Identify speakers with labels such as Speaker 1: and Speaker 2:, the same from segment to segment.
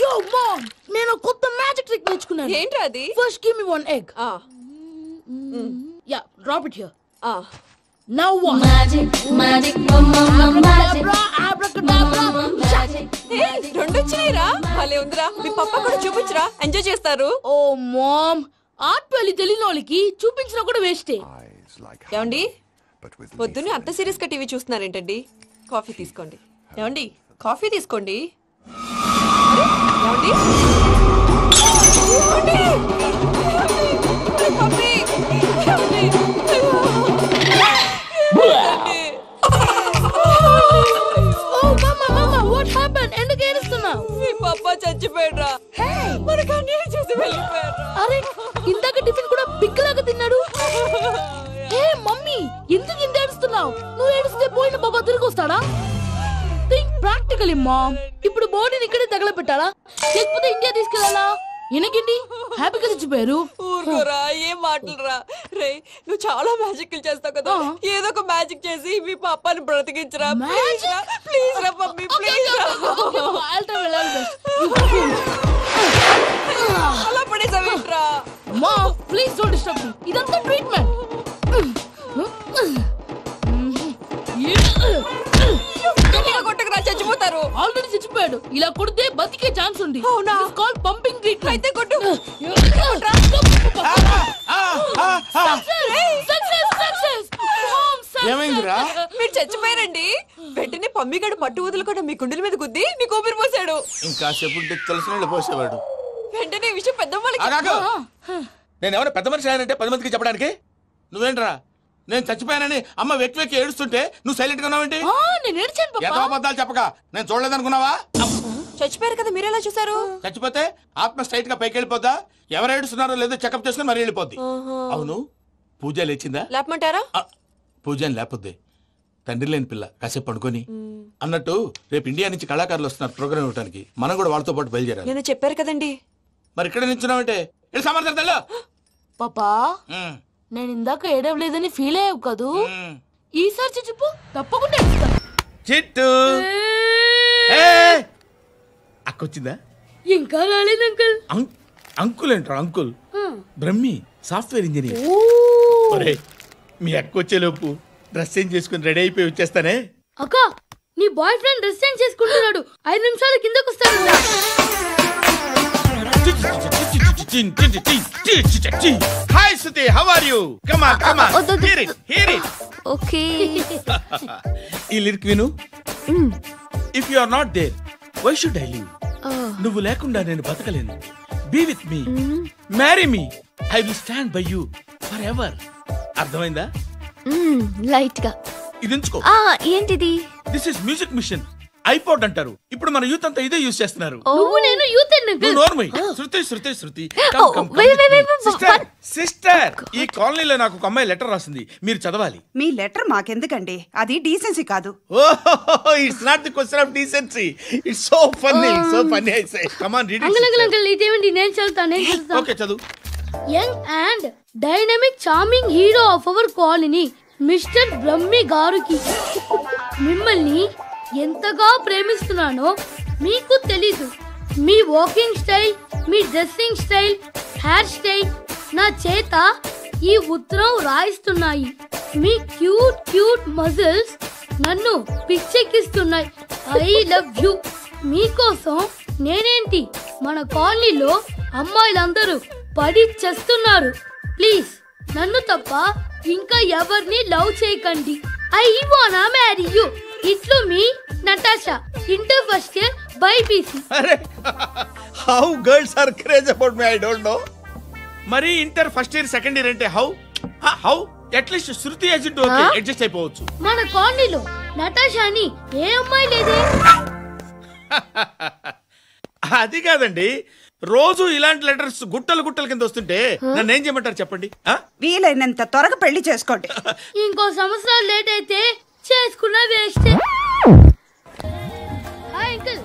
Speaker 1: Yo mom, నేను కొత్త magic trick నేర్చుకున్నాను.
Speaker 2: ఏంటి అది?
Speaker 1: First give me one egg. Yeah, drop it here. Now what? Magic, abracadabra.
Speaker 2: రెండు వచ్చినాయిరా. భలే ఉందిరా. మీ పప్ప కూడా చూపించరా, ఎంజాయ్ చేస్తారు.
Speaker 1: ఓ మామ్, ఆర్ట్ పెళ్లి తెలియని వాళ్ళకి చూపించినా కూడా వేస్టే.
Speaker 2: ఏమండి, పొద్దున్నే అంత సీరియస్ గా టీవీ చూస్తున్నారేంటండి? కాఫీ తీసుకోండి. ఏమండి, కాఫీ తీసుకోండి. ఏమండి, మీ పప్ప చచ్చిపోయాడ్రా. మనకు అన్యాయం చేసి వెళ్ళిపోయాడ్రా.
Speaker 1: అరే, ఇందాక టిఫిన్ కూడా బిగ్గలాగా తిన్నాడు. హే మమ్మీ, ఎందుకు ఇంత ఏడుస్తున్నావు? నువ్వు ఏడిస్తే పోయిన బాబా తిరిగి వస్తాడా? Think practically mom. ఇప్పుడు బాడీని ఇక్కడే తగలబెట్టాలా లేకపోతే ఇండియా తీసుకెళ్లాలా? ఎనకండి హ్యాపీగా చచ్చిపోయారు.
Speaker 2: ఊరుకోరా, ఏం మాటలురా. రే, నువ్వు చాలా మ్యాజిక్లు చేస్తావు కదా, ఏదో ఒక మ్యాజిక్ చేసి మీ పాపాని బ్రతికించరా. ప్లీజ్ రా మమ్మీ, ప్లీజ్ రా. అలా పడేసావేంట్రా?
Speaker 1: Mom please don't disturb me. ఇదంతా ట్రీట్మెంట్.
Speaker 2: కొట్టకరా, చచ్చిపోతారు.
Speaker 1: ఆల్రెడీ చచ్చిపోయాడు. ఇలా కొడితే బతికే ఛాన్స్ ఉంది.
Speaker 2: అవునా?
Speaker 1: Call pumping treatment.
Speaker 2: అయితే కొట్టు.
Speaker 3: ఏమైందిరా?
Speaker 2: మీరు చచ్చిపోయారండి. వెంటనే పమ్మిగాడు పట్టు వదులుకుండా మీ గుండెల మీద గుద్ది నీకు ఊపిరి పోసాడు.
Speaker 3: ఇంకా చెప్పుంటే తెలిసిన పోసేవాడు.
Speaker 2: వెంటనే ఈ విషయం పెద్ద
Speaker 3: నేను ఎవరైనా పెద్ద మనిషి ఆయనంటే 10 మందికి చెప్పడానికి. నువ్వేంట్రా, నేను చచ్చిపోయానని అమ్మ వెక్కి వెక్కి ఏడుస్తుంటే నువ్వు సైలెంట్ గా ఉన్నావేంటి?
Speaker 1: నేను ఏడ్చాను
Speaker 3: ఎంతో అబద్ధాలు చెప్పక నేను చూడలేదనుకున్నావా?
Speaker 2: చచ్చిపోయారు కదా, మీరెలా చూసారు?
Speaker 3: చచ్చిపోతే ఆత్మ స్ట్రైట్ గా పైకి వెళ్ళిపోద్దా? ఎవరు ఏడుస్తున్నారో లేదో చెకప్ చేసుకుని మరీ వెళ్ళిపోద్ది. అవును, పూజ లేచిందా?
Speaker 2: లేపమంటారా?
Speaker 3: పూజ అని లేకపోద్ది. తండ్రి లేని పిల్ల, కాసేపు పడుకొని. అన్నట్టు రేపు ఇండియా నుంచి కళాకారులు వస్తున్నారు ప్రోగ్రామ్ ఇవ్వడానికి. మనం కూడా వాళ్ళతో పాటు బయలుదేరాలి.
Speaker 2: నేను చెప్పారు కదండి.
Speaker 3: మరి ఇక్కడ నిల్చున్నావంటే సమర్థతలో
Speaker 1: పాపా, నేను ఇందాక ఏడవలేదని ఫీల్ అయ్యావు కదూ. ఈసారి చచ్చిపో, తప్పకుండా
Speaker 3: చిట్టు అక్కొచ్చిందా?
Speaker 1: ఇంకా రాలేదు అంకుల్.
Speaker 3: అంకుల్ ఏంట్రా? Uncle Brahmi, software engineer. మీ అక్క వచ్చేలోపు డ్రెస్ చేంజ్ చేసుకుని రెడీ అయిపోయి వచ్చేస్తానే.
Speaker 1: అక్క, నీ బాయ్ ఫ్రెండ్ డ్రెస్ చేంజ్ చేసుకుంటున్నాడు. 5 నిమిషాలు కిందకు వస్తాడు.
Speaker 3: Hi Suthi, how are you? Come on, come on, hear it, hear it.
Speaker 4: Okay,
Speaker 3: ఈ లిరిక్ విను. If you are not there, why should I live? నువ్వు లేకుండా నేను బతకలేను. Be with me, marry me, I will stand by you forever. అర్థమైందా?
Speaker 4: Light గా
Speaker 3: ఇది ఉంచుకో.
Speaker 4: ఏంటిది?
Speaker 3: This is music machine. IPod అంటారు. ఇప్పుడు మన యూత్ అంతా ఇదే యూజ్ చేస్తున్నారు.
Speaker 1: నువ్వు నేను యూత్
Speaker 3: శృతి శృతి శృతి సిస్టర్, ఈ కాలనీలో నాకు ఒక అమ్మాయి లెటర్ రాసింది, మీరు చదవాలి.
Speaker 5: మీ లెటర్ మాకెందుకండి, అది డీసెన్సీ కాదు.
Speaker 3: It's not the question of decency, it's so funny, so funny. I say come on, read it.
Speaker 1: Uncle ఇదేంటి? నేను చదువుతాను.
Speaker 3: ఓకే, చదువు.
Speaker 1: Young and dynamic charming hero of our colony mister Brahmi గారికి మిమ్మల్ని ఎంతగా ప్రేమిస్తున్నానో మీకు తెలీదు. మీ వాకింగ్ స్టైల్, మీ డ్రెస్సింగ్ స్టైల్, హెయిర్ స్టైల్ నా చేత ఈ ఉత్తరం రాయిస్తున్నాయి. మీ క్యూట్ క్యూట్ మజిల్స్ నన్ను పిచ్చెక్కిస్తున్నాయి. I love you. మీకోసం నేనేంటి, మన కాలనీలో అమ్మాయిలందరూ పడి చేస్తున్నారు. ప్లీజ్ నన్ను తప్ప ఇంకా ఎవరిని లవ్ చేయకండి. ఐ వానా మ్యారీ యూ. ఇట్లు మీ Natasha, inter first year BiPC.
Speaker 3: How girls are craze about me, I don't know. మరి inter first year second year అంటే how how at least Shruti agent okay, adjust అయిపోవచ్చు.
Speaker 1: మన కాలనీలో నటాషా అని ఏ అమ్మాయి లేదే.
Speaker 3: అది కాదండి, రోజు ఇలాంటి లెటర్స్ గుట్టలు గుట్టల కింద వస్తుంటే నన్ను ఏం చేయమంటారు చెప్పండి?
Speaker 5: వీలైనంత త్వరగా పెళ్లి చేసుకోండి.
Speaker 1: ఇంకో సంవత్సరాలు లేట్ అయితే చేసుకున్న వేస్ట్. Hi uncle.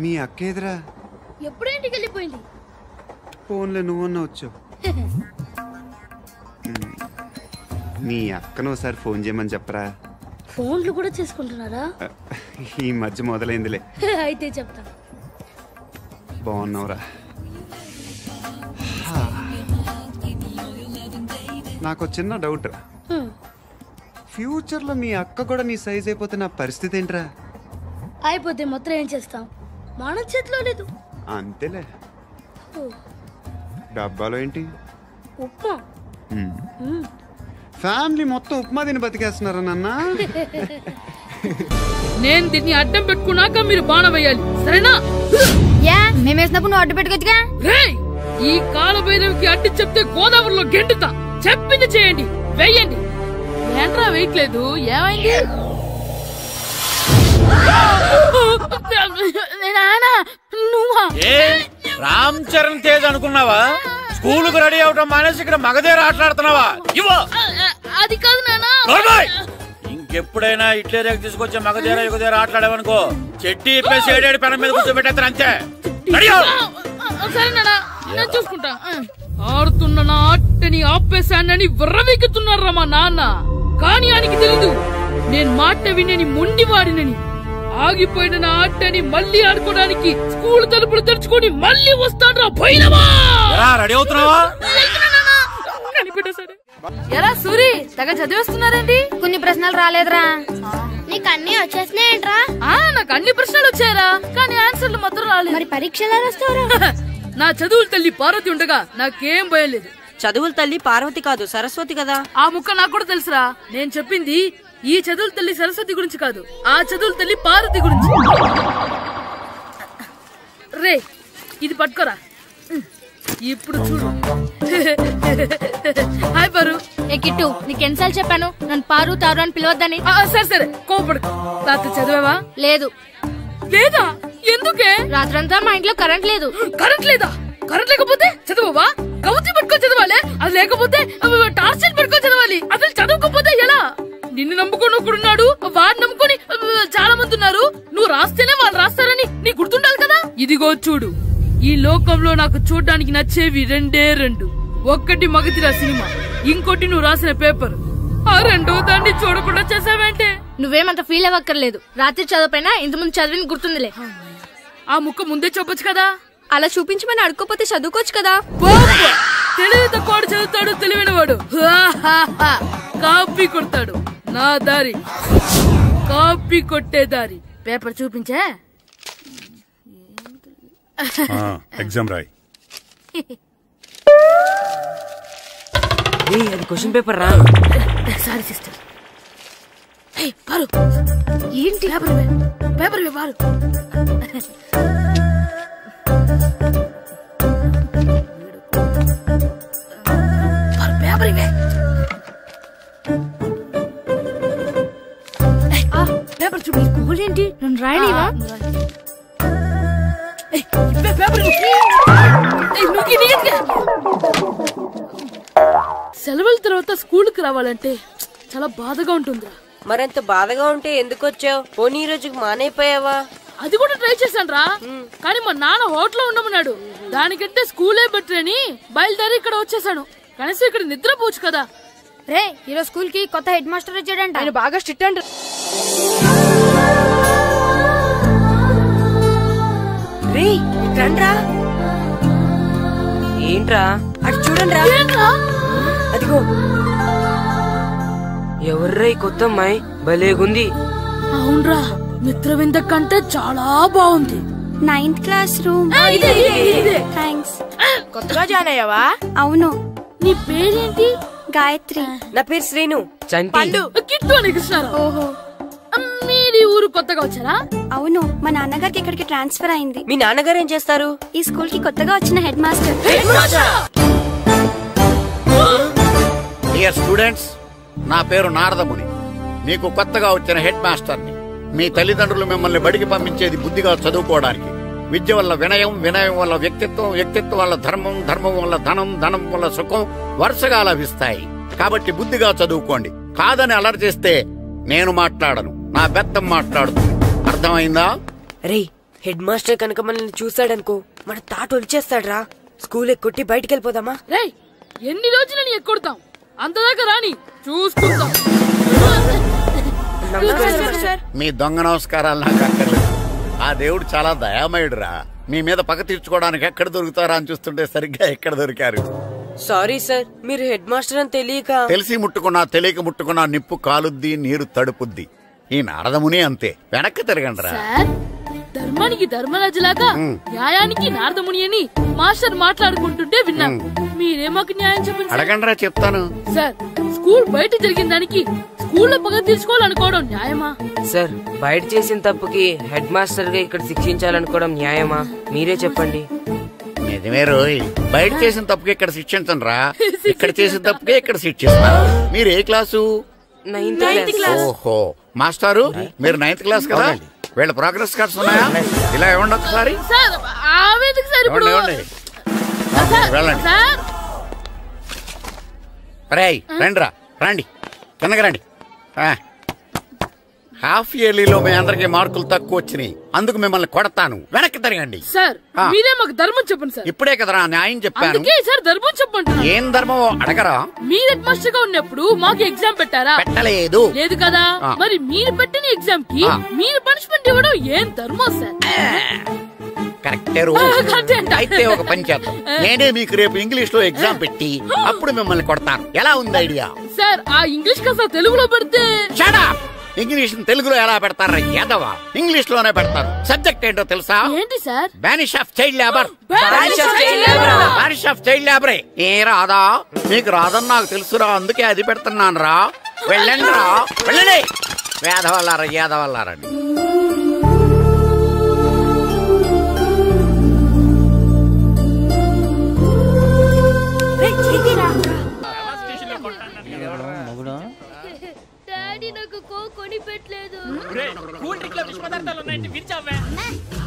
Speaker 6: మీ అక్క ఎదురా
Speaker 1: ఎప్పుడేంటికి వెళ్ళిపోయింది?
Speaker 6: ఫోన్లో నువ్వన్నా వచ్చావు. మీ అక్కను ఒకసారి ఫోన్ చేయమని చెప్పరా.
Speaker 1: ఫోన్లు కూడా చేసుకుంటున్నారా?
Speaker 6: ఈ మధ్య మొదలైందిలే.
Speaker 1: అయితే చెప్తా.
Speaker 6: బాగున్నావురా. నాకు చిన్న డౌట్. ఫ్యూచర్ లో మీ అక్క కూడా నీ సైజ్ అయిపోతే నా పరిస్థితి ఏంట్రా?
Speaker 1: అయిపోతే మొత్తం ఏం చేస్తాం, మన చేతిలో లేదు.
Speaker 6: అంతేలే. డబ్బాలో ఏంటి?
Speaker 1: ఉప్మా.
Speaker 6: ఫ్యామిలీ మొత్తం ఉప్మా తిని బతికేస్తున్నారా నాన్న?
Speaker 1: నేను దీన్ని అడ్డం పెట్టుకున్నాక మీరు బాణ వేయాలి, సరేనా?
Speaker 4: మేము వేసినప్పుడు నువ్వు అడ్డు పెట్టుకోవచ్చుగా.
Speaker 1: ఈ కాలభైరవికి అడ్డు చెప్తే గోదావరిలో గెంటుతా. చెప్పింది చేయండి, వెయ్యండి. ఏంట్రా వేయట్లేదు, ఏమైంది? నువ్వా?
Speaker 3: రామ్ చరణ్ తేజ్ అనుకున్నావా? స్కూలుకు రెడీ అవటం మానేసి ఇక్కడ మగధేర ఆటలాడుతున్నావా? ఇవ్వు.
Speaker 1: అది కాదు నానా.
Speaker 3: ఇంకెప్పుడైనా ఇట్లే రేపు తీసుకొచ్చే మగధేర యుగధేర ఆటలాడేవనుకో చెట్టి ఇప్పేసి ఏడేడు పెనం మీద కూర్చోబెట్టేస్తారు అంతే.
Speaker 1: సరే నానా, నేను చూసుకుంటా. ఆడుతున్న నా ఆటని ఆపేశానని విర్రవీగుతున్నారా మా నాన్న. కానీ ఆయనకి తెలీదు నేను మాట వినని మొండివాడినని. ఆగిపోయిన నా ఆటని మళ్ళీ ఆడుకోవడానికి స్కూల్ తలుపులు తెరుచుకొని మళ్ళీ వస్తాడ్రా పోయినవా.
Speaker 3: రెడీ అవుతున్నావా?
Speaker 1: ఎరా సూరి, తెగ చదివేస్తున్నారండి.
Speaker 4: కొన్ని ప్రశ్నలు రాలేదురా.
Speaker 7: నీకు అన్ని వచ్చేసినాయంట్రా?
Speaker 1: నాకు అన్ని ప్రశ్నలు వచ్చాయరా, కానీ ఆన్సర్లు మాత్రం రాలేదు.
Speaker 7: మరి పరీక్షలు రాస్తావురా?
Speaker 1: నా చదువుల తల్లి పార్వతి ఉండగా నాకేం భయం లేదు.
Speaker 2: చదువుల తల్లి పార్వతి కాదు, సరస్వతి కదా.
Speaker 1: ఆ ముక్క నాకు కూడా తెలుసురా. నేను చెప్పింది ఈ చదువుల తల్లి సరస్వతి గురించి కాదు, ఆ చదువుల తల్లి పార్వతి గురించి. రే, ఇది పట్టుకోరా. ఇప్పుడు చూడు. హాయ్ పారు.
Speaker 4: ఏ కిట్టు, నీకు ఎన్నిసార్లు చెప్పాను నన్ను పారు తారు అని పిలవద్దని?
Speaker 1: సరే సరే, కోపడకు. రాత్రి చదివావా?
Speaker 4: లేదు.
Speaker 1: లేదా? ఎందుకే?
Speaker 4: రాత్రంతా మా ఇంట్లో కరెంట్ లేదు.
Speaker 1: కరెంట్ లేదా? కరెంట్ లేకపోతే చదవవా? కవచి పట్టుకొని చదవాలి. అది లేకపోతే టార్చ్ లైట్ పట్టుకొని చదవాలి. అసలు చదవకపోతే ఎలా? నిన్ను నమ్ముకొని ఒకడున్నాడు, వాడిని నమ్ముకొని చాలా మంది ఉన్నారు. నువ్వు రాస్తేనే వాళ్ళు రాస్తారని నీ గుర్తుండాలి కదా. ఇదిగో చూడు, ఈ లోకంలో నాకు చూడ్డానికి నచ్చేవి రెండే రెండు. ఒక్కటి మగతిరా సినిమా, ఇంకోటి నువ్వు రాసిన పేపర్. ఆ రెండో దాన్ని చూడకుండా చేసావేంటే?
Speaker 4: నువ్వేమంత ఫీల్ అవ్వక్కర్లేదు. రాత్రి చదవపోయినా ఇంతకుముందు చదివిన గుర్తుందిలే.
Speaker 1: ఆ ముక్క ముందే చెప్పొచ్చు కదా.
Speaker 4: అలా చూపించమని అడుక్కోపోతే చదువుకోవచ్చు కదా.
Speaker 1: తెలివి తక్కువ చదువుతాడు, తెలివైన వాడు కాపీ కొడతాడు. నా దారి కాపీ కొట్టే దారి. పేపర్ చూపించే.
Speaker 8: ఎగ్జామ్ రాయి.
Speaker 2: అది క్వశ్చన్ పేపర్ రా.
Speaker 1: Sorry sister. పారు, ఏంటి పేపర్? పేపర్ పారు. పేపర్ ఇవే. పేపర్ చూపి.
Speaker 4: స్కూల్ ఏంటి నన్ను రాయలేవా?
Speaker 1: సెలవుల తర్వాత స్కూల్ కి రావాలంటే చాలా బాధగా ఉంటుందిరా.
Speaker 2: మరంత బాధగా ఉంటే ఎందుకు వచ్చావు? పోనీ ఈ రోజుకి మానైపోయావా?
Speaker 1: అది కూడా ట్రై చేశాను రా, కానీ మా నాన్న హోటల్లో ఉండమన్నాడు. దానికంటే స్కూలే బెటర్ అని బయలుదేరి ఇక్కడ వచ్చేసాను. కనీసం ఇక్కడ నిద్రపోవచ్చు కదా.
Speaker 4: రే, ఈరోజు స్కూల్ కి కొత్త హెడ్ మాస్టర్ వచ్చాడంట.
Speaker 1: ఆయన బాగా స్ట్రిక్ట్ అంట.
Speaker 2: రే, రండ్రా. ఏంట్రా అటు చూడండి రా. అదిగో ఎవర్రా ఈ కొత్త అమ్మాయి? భలేగుంది.
Speaker 1: అవునరా, మిత్రవింద కంటే చాలా బాగుంది.
Speaker 7: 9th class room. థ్యాంక్స్.
Speaker 1: కొత్తగా జాయిన్ అయ్యావా?
Speaker 7: అవును.
Speaker 1: నీ పేరేంటి?
Speaker 7: గాయత్రి.
Speaker 2: నా పేరు శ్రీను. చంటి.
Speaker 1: కిట్టు అని కృష్ణారావు.
Speaker 7: ఓహో,
Speaker 1: మీరు ఊరు కొత్తగా వచ్చారా?
Speaker 7: అవును, మా నాన్నగారికి ఇక్కడికి ట్రాన్స్ఫర్ అయింది.
Speaker 2: మీ నాన్నగారు ఏం చేస్తారు?
Speaker 7: ఈ స్కూల్ కి కొత్తగా వచ్చిన హెడ్ మాస్టర్.
Speaker 9: డియర్ స్టూడెంట్స్, నా పేరు నారదముని. మీకు కొత్తగా వచ్చిన హెడ్ మాస్టర్ని. మీ తల్లిదండ్రులు మిమ్మల్ని బడికి పంపించేది బుద్ధిగా చదువుకోవడానికి. విద్య వల్ల వినయం, వినయం వల్ల వ్యక్తిత్వం, వ్యక్తిత్వం వల్ల ధర్మం, ధర్మం వల్ల ధనం, ధనం వల్ల సుఖం వరుసగా లభిస్తాయి. కాబట్టి బుద్ధిగా చదువుకోండి. కాదని అలర్ చేస్తే నేను మాట్లాడను, నా బెత్తం మాట్లాడుతుంది. అర్థమైందా?
Speaker 2: రే, హెడ్ మాస్టర్ కనుక మనల్ని చూసాడనుకో మన తాట వచ్చేస్తాడ్రా. స్కూల్ ఎక్కొట్టి బయటికి వెళ్ళిపోదామా?
Speaker 1: రే, ఎన్ని రోజులని ఎక్కొడతాం? అంతదాకా రాని చూసుకుంటాం.
Speaker 9: మీ దొంగ నమస్కారాలు నాకు అక్కర్లేదు. ఆ దేవుడు చాలా దయామయుడురా. మీ మీద పగ తీర్చుకోవడానికి ఎక్కడ దొరుకుతారా అని చూస్తుంటే సరిగ్గా ఎక్కడ దొరికారు.
Speaker 2: సారీ సార్, మీరు హెడ్ మాస్టర్ అని తెలియక.
Speaker 9: తెలిసి ముట్టుకున్నా తెలియక ముట్టుకున్నా నిప్పు కాలుద్ది, నీరు తడుపుద్ది. ఈ నారదముని అంతే. వెనక్కి తిరగండిరా.
Speaker 1: ధర్మానికి ధర్మరాజులాగా న్యాయానికి నారదముని అని మాస్టర్ మాట్లాడుకుంటుంటే విన్నాం. మీరే మాకు న్యాయం చెప్పండి.
Speaker 9: అడగండిరా, చెప్తాను.
Speaker 1: సార్, స్కూల్ బయట జరిగిన దానికి స్కూల్లో పగ తీర్చుకోవాలనుకోవడం న్యాయమా?
Speaker 2: సార్, బయట చేసిన తప్పుకి హెడ్ మాస్టర్ గా ఇక్కడ శిక్షించాలనుకోవడం న్యాయమా? మీరే చెప్పండి.
Speaker 9: నిజమే రోయ్, బయట చేసిన తప్పుకి ఇక్కడ శిక్షించండి రా. ఇక్కడ చేసిన తప్పుకే ఇక్కడ శిక్షిస్తున్నారు. మీరు ఏ క్లాసు?
Speaker 2: 9th class.
Speaker 9: ఓహో, మాస్టారు మీరు 9th క్లాస్ కదా? వీళ్ళ ప్రోగ్రెస్ కార్డ్స్ ఉన్నాయా? ఇలా ఇవ్వండి ఒకసారి. వెళ్ళండి. రేయ్ రండిరా, రండి కిందకి రండి. హాఫ్ ఇయర్లీలో మీ అందరికి మార్కులు తక్కువ వచ్చినాయి, అందుకు మిమ్మల్ని కొడతాను. వెనక్కి తిరగండి.
Speaker 1: సార్, మీరే మాకు ధర్మం చెప్పండి సార్.
Speaker 9: ఇప్పుడే కదరా న్యాయం చెప్పాను.
Speaker 1: సార్, ధర్మం చెప్పండి.
Speaker 9: ఏం ధర్మమో అడగరా?
Speaker 1: మీరు హెడ్ మాస్టర్ గా ఉన్నప్పుడు మాకు ఎగ్జామ్ పెట్టారా?
Speaker 9: పెట్టలేదు.
Speaker 1: లేదు కదా? మరి మీరు పెట్టిన ఎగ్జామ్ కి మీరు పనిష్మెంట్ ఇవ్వడం ఏం ధర్మం సార్?
Speaker 9: కరెక్టే. అయితే ఒక పని చేద్దాం, నేనే మీకు రేపు ఇంగ్లీష్ లో ఎగ్జామ్ పెట్టి అప్పుడు మిమ్మల్ని కొడతాను. ఎలా ఉంది ఐడియా?
Speaker 1: సార్, ఆ ఇంగ్లీష్ కాస్త తెలుగులో పెడితే.
Speaker 9: ఇంగ్లీష్ తెలుగులో ఎలా పెడతారా యాదవా? ఇంగ్లీష్ లోనే పెడతారు. సబ్జెక్ట్ ఏంటో తెలుసా?
Speaker 1: ఏంటి sir?
Speaker 9: Banish of child labour. Banish of child లేబరే. ఏ రాదా? మీకు రాదని నాకు తెలుసురా, అందుకే అది పెడుతున్నాను రా. వెళ్ళండి రా, వెళ్ళండి. వేదవల్లారా, యాదవల్లారండి.
Speaker 1: డాడీ నాకు కోక్ కొని పెట్టలేదు.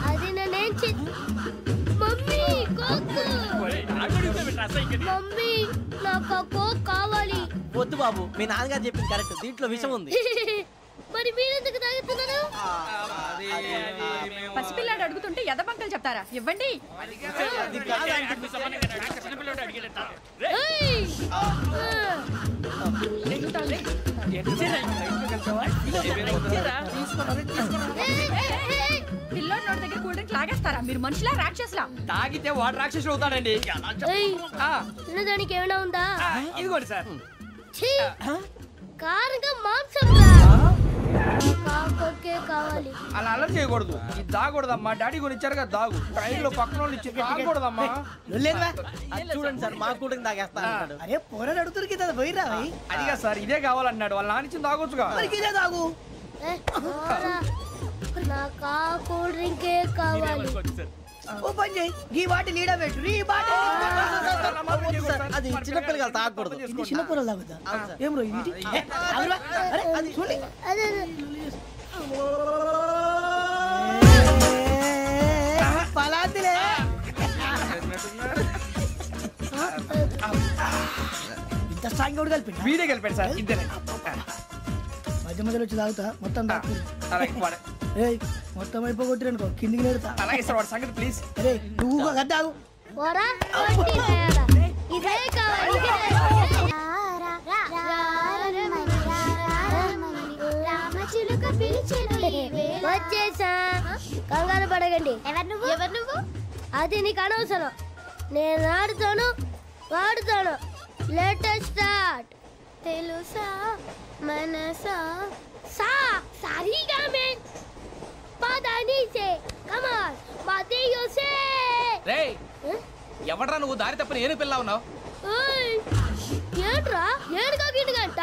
Speaker 1: అది నేనేం మమ్మీ కోక్. మమ్మీ నాకు కోక్ కావాలి.
Speaker 10: వద్దు బాబు, మీ నాన్నగారు చెప్పింది కరెక్ట్, దీంట్లో విషయం ఉంది.
Speaker 1: మరి మీరెందుకు తాగుతున్నారు?
Speaker 11: పసిపిల్లాడు అడుగుతుంటే ఎదబంకలు చెప్తారా? ఇవ్వండి. పిల్లోడి నోటి దగ్గర కూల్ డ్రింక్ లాగేస్తారా? మీరు మనుషులా రాక్షసులా?
Speaker 10: తాగితే వాడు రాక్షసుడు అవుతాడండి.
Speaker 1: తినడానికి ఏమైనా ఉందా?
Speaker 10: ఇదిగోండి సార్.
Speaker 1: కారంగా మాంసం కావాలి.
Speaker 10: అలా అలర్ట్ చేయకూడదు. ఇది దాగకూడదమ్మా. డాడీ కొని ఇచ్చారు కదా దాగు. ట్రైన్ లో పక్కన వాళ్ళు ఇచ్చి దాగకూడదమ్మా. చూడండి సార్, మా కూడా తాగేస్తా. అరే పోరాడు అడుగుతారు కదా, పోయిరా. అదిగా సార్, ఇదే కావాలన్నాడు. వాళ్ళ నాన్న ఇచ్చింది తాగొచ్చుగా. ఇదే తాగు.
Speaker 1: నాకు ఆ కూల్ డ్రింకే కావాలి.
Speaker 10: ఓ పని చేయి, ఈ బాటిల్ లీడ పెట్టు. ఈ బాటిల్ అది చిన్నపిల్లలు తాగకూడదు. ఇది చిన్నపిల్లలు తాగుతా. ఏం రో ఇది? అరే అది చూడండి. పలాతిలే. ఇంత స్ట్రాంగ్ కూడా కలిపి వీడే కలిపాడు సార్. ఇద్దరే మధ్య మధ్యలో వచ్చి తాగుతా. మొత్తం మొత్తం అయిపోగొట్టిరనుకో కిందికి నేడుతా. అలాగే సార్, వాడి సంగతి ప్లీజ్. అరే నువ్వు గద్దాగు.
Speaker 1: ఇదే కావాలి. వచ్చేసా, కంగారు పడకండి. ఎవరు నువ్వు? అది నీకు అనవసరం. నేను ఆడుతాను, వాడుతాను. Let's start. తెలుసా మనసా సా సారీగా మెన్ పదనిసే కమాన్ మదేయోసే.
Speaker 10: రేయ్, ఎవడ్రా నువ్వు? దారి తప్పని ఏను పిల్ల ఉన్నావు.
Speaker 1: ఏంట్రా ఏడుగా గిడుగంట?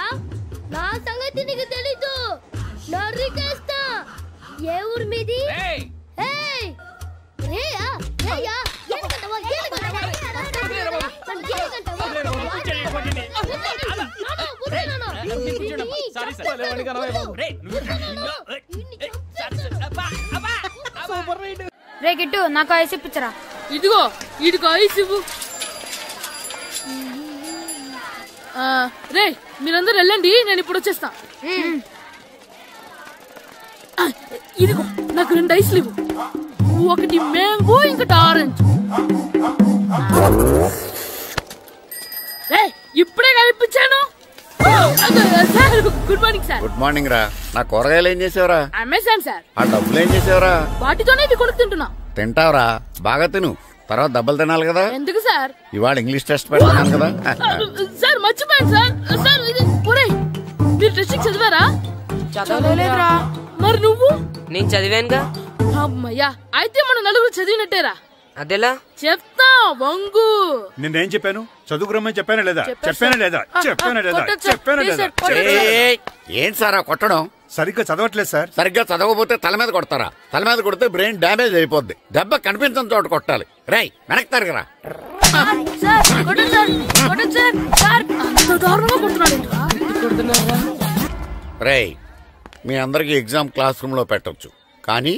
Speaker 1: నా సంగతి నీకు తెలీదు. నరికేస్తా. ఏ ఊరు మీది?
Speaker 4: రే గిట్టు, నాకు ఐస్ ఇప్పించరా.
Speaker 1: ఇదిగో ఇదిగో ఐస్ ఇవ్వు. రే మీరందరూ వెళ్ళండి, నేను ఇప్పుడు వచ్చేస్తా. ఇదిగో నాకు 2 ఐస్లు ఇవ్వు. ఒకటి మ్యాంగో, ఇంకటి ఆరెంజ్. ఇప్పుడే కనిపించాను. Good morning sir.
Speaker 9: Good morning రా. నా కూరగాయలు ఏం చేసావురా?
Speaker 1: Amazon sir.
Speaker 9: ఆ డబ్బులు ఏం చేసావురా?
Speaker 1: వాటితోనే ఇవి కొనుక్కుంటున్నా.
Speaker 9: తింటావురా? బాగా తిను, తర్వాత డబ్బులు తినాలి కదా.
Speaker 1: ఎందుకు సార్?
Speaker 9: ఇవాళ ఇంగ్లీష్ టెస్ట్ పెడతాను కదా.
Speaker 1: సార్ మర్చిపోయాను సార్. సార్ ఇది ఒరేయ్, మీరు టెస్టింగ్ చదివారా?
Speaker 2: చదవలేదురా.
Speaker 1: మరి నువ్వు?
Speaker 2: నేను చదివానుగా.
Speaker 1: అమ్మయ్యా, అయితే మన నలుగురు చదివినట్టేరా.
Speaker 2: అదెలా?
Speaker 1: చెప్తా వంగు.
Speaker 8: నిన్నేం చెప్పాను? చదువుకురమ్మని చెప్పానా లేదా? చెప్పానా లేదా?
Speaker 9: ఏంటి సార్ కొట్టడం?
Speaker 8: సరిగ్గా చదవట్లేదు సార్.
Speaker 9: సరిగ్గా చదవకపోతే తల మీద కొడతారా? తల మీద కొడితే బ్రెయిన్ డ్యామేజ్ అయిపోద్ది. దెబ్బ కనిపించిన చోట కొట్టాలి. రేయ్ వెనక్కి తరగరా. రేయ్, మీ అందరికి ఎగ్జామ్ క్లాస్ రూమ్ లో పెట్టొచ్చు, కానీ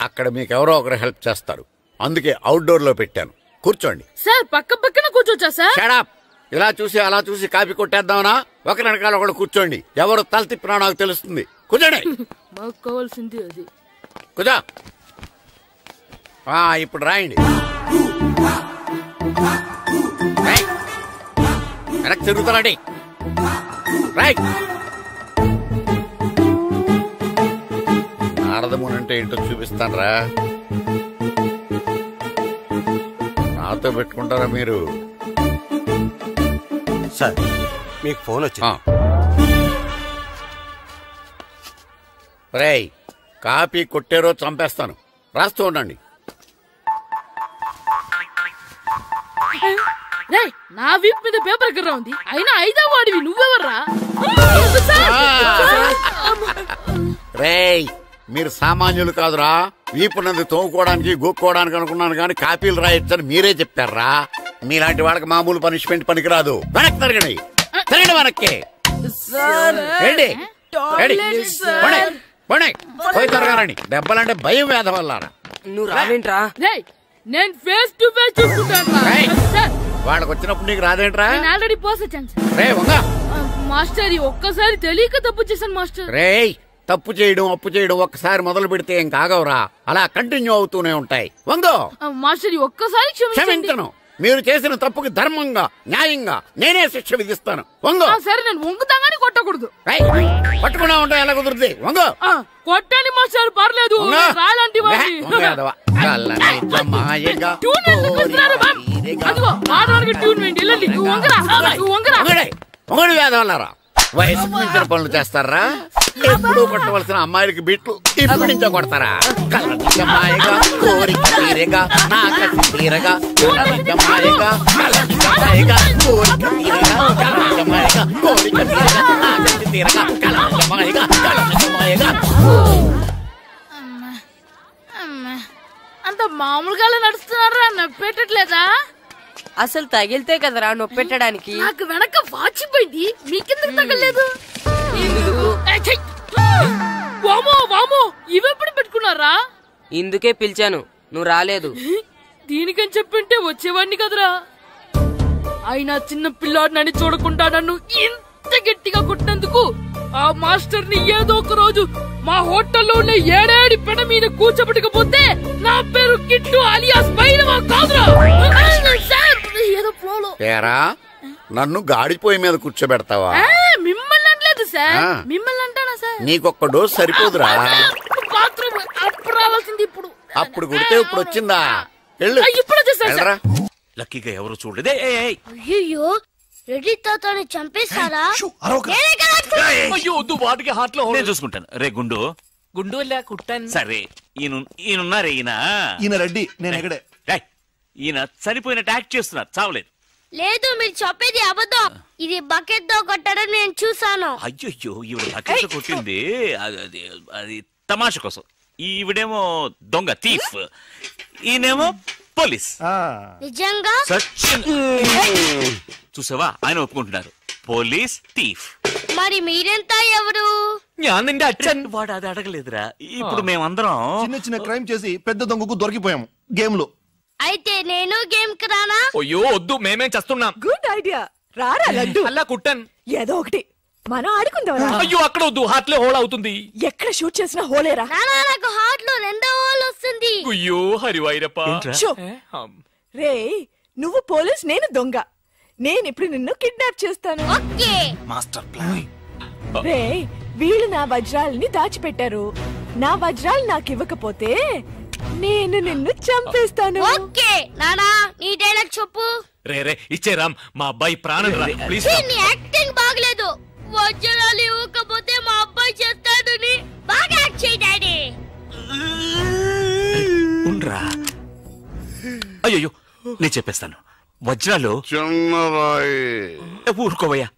Speaker 9: అక్కడ మీకు ఎవరో ఒకరు హెల్ప్ చేస్తారు. అందుకే అవుట్డోర్ లో పెట్టాను. కూర్చోండి.
Speaker 1: సార్ పక్క పక్కన కూర్చోచ్చా సార్?
Speaker 9: Shut up. ఇలా చూసి అలా చూసి కాపీ కొట్టేద్దామనా? ఒకరి వెనకాల ఒకడు కూర్చోండి. ఎవరు తల తిప్పినా నాకు తెలుస్తుంది. కూర్చోండి.
Speaker 1: మాకు కావాల్సింది అది.
Speaker 9: కూర్చో. ఇప్పుడు రాయండి. వెనక్కి తిరుగుతారండి. రైట్. నారదముని అంటే ఏంటో చూపిస్తానరా. నాతో పెట్టుకుంటారా మీరు?
Speaker 12: సార్ మీకు ఫోన్ వచ్చింది.
Speaker 9: రేయ్, కాపీ కొట్టారో చంపేస్తాను. రాస్తూ ఉండండి.
Speaker 1: రేయ్, నా వీప్ మీద పేపర్ ఎక్కడ ఉంది? అయినా ఐదో వాడివి నువ్వెవర్రా?
Speaker 9: రేయ్, మీరు సామాన్యులు కాదురా. వీపున్నది తోముకోవడానికి గోక్కోవడానికి అనుకున్నాను, కానీ కాపీలు రాయొచ్చని మీరే చెప్పారా. మీలాంటి వాళ్ళకి మామూలు పనిష్మెంట్ పనికిరాదు. వెనక్కి తిరగండి. తిరగండి వెనక్కి. పోయి తిరగారండి. దెబ్బలంటే భయం వేద వల్ల.
Speaker 2: నువ్వు రావేంట్రా?
Speaker 1: నేను ఫేస్ టు ఫేస్ చూసుకుంటాను.
Speaker 9: వాళ్ళకి వచ్చినప్పుడు నీకు రాదేంట్రా?
Speaker 1: ఆల్రెడీ పోసొచ్చాను సార్.
Speaker 9: రే వంగా.
Speaker 1: మాస్టర్ ఒక్కసారి తెలియక తప్పు చేశాను మాస్టర్.
Speaker 9: రేయ్, తప్పు చేయడం అప్పు చేయడం ఒక్కసారి మొదలు పెడితే ఏం కాగవరా. అలా కంటిన్యూ అవుతూనే ఉంటాయి. వంగో.
Speaker 1: మాస్టర్ ఒక్కసారి
Speaker 9: క్షమించను. మీరు చేసిన తప్పుకి ధర్మంగా న్యాయంగా నేనే శిక్ష విధిస్తాను. వంగో.
Speaker 1: సరే, నేను వంగుతాగానే కొట్టకూడదు.
Speaker 9: పట్టుకున్నా ఉంటా ఎలా కుదురుతుంది. వంగో.
Speaker 1: కొట్టండి మాస్టర్, పర్లేదు. రాలాంటి
Speaker 9: ఒకటి వేదవల్లారా. వయసుకు మించిన పనులు చేస్తారా? ఎప్పుడూ కొట్టవలసిన అమ్మాయిలకి బిట్లు ఇప్పుడు నుంచో కొడతారా? కలనిజమాయగా కోరిక తీరగా నా కసి తీరగా కలనిజమాయగా కలనిజమాయగా కోరిక తీరగా కలనిజమాయగా కోరిక తీరగా నా కసి తీరగా కలనిజమాయగా కలనిజమాయగా.
Speaker 1: అంత మామూలుగా నడుస్తున్నారా? నొప్పెట్టట్లేదా?
Speaker 2: అసలు తగిలితే కదరా నొప్పెట్టడానికి.
Speaker 1: నాకు వెనక వాచిపోయింది, మీకెందుకు తగలేదు? వామో, ఇవెప్పుడు పెట్టుకున్నారా?
Speaker 2: ఇందుకే పిలిచాను, నువ్వు రాలేదు.
Speaker 1: దీనికని చెప్పింటే వచ్చేవాడిని కదరా. అయినా చిన్న పిల్లాడినని చూడకుండా నన్ను ఇంత గట్టిగా కొట్టినందుకు ఆ మాస్టర్ ని ఏదో ఒక రోజు మా హోటల్లో ఉన్న ఏడేడి పెడ మీద కూర్చోబెట్టకపోతే నా పేరు కిట్టు అలియాస్ బైరవా కాదురా. ఏదో ఫ్లోలో.
Speaker 9: నన్ను గాడిపోయి మీద కూర్చోబెడతావా?
Speaker 1: మిమ్మల్ని అనలేదు సార్, మిమ్మల్ని అంటానా సార్?
Speaker 9: నీకొక్క డోస్ సరిపోదురా.
Speaker 1: బాత్రూమ్ అప్పుడు రావాల్సింది ఇప్పుడు.
Speaker 9: అప్పుడు కొడితే ఇప్పుడు వచ్చిందా?
Speaker 1: ఇప్పుడు వచ్చేసారా?
Speaker 3: లక్కీగా ఎవరు చూడలేదే.
Speaker 13: అయ్యో, రెడ్డి తాతని చంపేస్తారా?
Speaker 3: అయ్యో వద్దు, వాటికి హార్ట్ లో నేను చూసుకుంటాను. రే గుండు కుట్టాను. సరే, ఈయనున్నారే. ఈయన రెడ్డి, నేను ఎక్కడే. ఈయన చనిపోయినట్టు యాక్ట్ చేస్తున్నారు, చావలేదు.
Speaker 13: లేదు, మీరు చెప్పేది అబద్ధం. ఇది బకెట్ తో కొట్టడం నేను చూసాను.
Speaker 3: అయ్యో, ఈవిడ బకెట్ తో కొట్టింది అది తమాషా కోసం. ఈవిడేమో దొంగ థీఫ్, ఈయనేమో పోలీస్.
Speaker 13: నిజంగా
Speaker 3: చూసావా, ఆయన ఒప్పుకుంటున్నారు. Police thief.
Speaker 13: మరి మీరెంత ఎవరు?
Speaker 3: వాడు అది అడగలేదురా. ఇప్పుడు మేమందరం
Speaker 14: చిన్న క్రైమ్ చేసి పెద్ద దొంగకు దొరికిపోయాము గేమ్ లో.
Speaker 13: అయితే నేను గేమ్ కి రానా?
Speaker 3: అయ్యో వద్దు, మేమేం చేస్తున్నాం.
Speaker 11: గుడ్ ఐడియా, రారా లడ్డు.
Speaker 3: అలా కుట్టన్
Speaker 11: ఏదో ఒకటి మనం ఆడుకుందాం.
Speaker 3: అయ్యో అక్కడ వద్దు, హార్ట్ లో హోల్ అవుతుంది.
Speaker 11: ఎక్కడ షూట్ చేసినా హోలేరా?
Speaker 13: నాకు హార్ట్ లో రెండో హోల్ వస్తుంది.
Speaker 3: అయ్యో హరివైరప్ప.
Speaker 11: రే, నువ్వు పోలీస్, నేను దొంగ.
Speaker 15: నేను ఇప్పుడు నిన్ను కిడ్నాప్ చేస్తాను.
Speaker 13: Okay
Speaker 16: master plan.
Speaker 15: రే వీళ్ళు నా వజ్రాలని దాచిపెట్టారు. నా వజ్రాలు నాకు ఇవ్వకపోతే నేను నిన్ను చంపేస్తాను.
Speaker 13: ఓకే నానా నీ డైలాగ్ చెప్పు.
Speaker 16: రే ఇచ్చే రామ్, మా అబ్బాయి ప్రాణం రా ప్లీజ్.
Speaker 13: నీ యాక్టింగ్ బాగలేదు. వజ్రాలు ఇవ్వకపోతే మా అబ్బాయి చేస్తాడని బాగా యాక్ట్ చేయి డాడీ.
Speaker 16: ఉండ్రా. అయ్యో నేను చెప్పేస్తాను. వజ్రాలు
Speaker 17: చిన్నరాయి.
Speaker 16: ఊరుకోవయ్యా.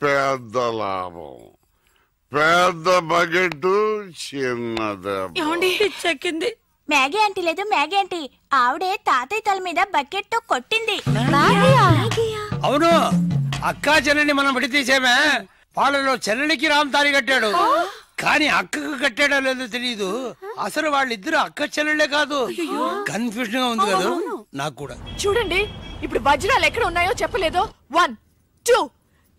Speaker 17: పెద్ద లాభం, పెద్ద బకెట్ చిన్నది.
Speaker 15: చెక్కింది.
Speaker 18: మ్యాగీ ఆంటీ లేదు, మ్యాగీ ఆంటీ ఆవిడే తాతయ్య తల మీద బకెట్ తో కొట్టింది.
Speaker 10: అవును, అక్కా చెల్లెని మనం విడతీసేమే. వాళ్ళలో చెల్లెలికి రామ్ తాళి కట్టాడు, కానీ అక్కకు కట్టాడో లేదో తెలియదు. అసలు వాళ్ళిద్దరు అక్క చెల్లెళ్ళే కాదు. కన్ఫ్యూజన్ గా ఉంది కదా నాకు కూడా.
Speaker 15: చూడండి ఇప్పుడు వజ్రాలు ఎక్కడ ఉన్నాయో చెప్పలేదు. 1 2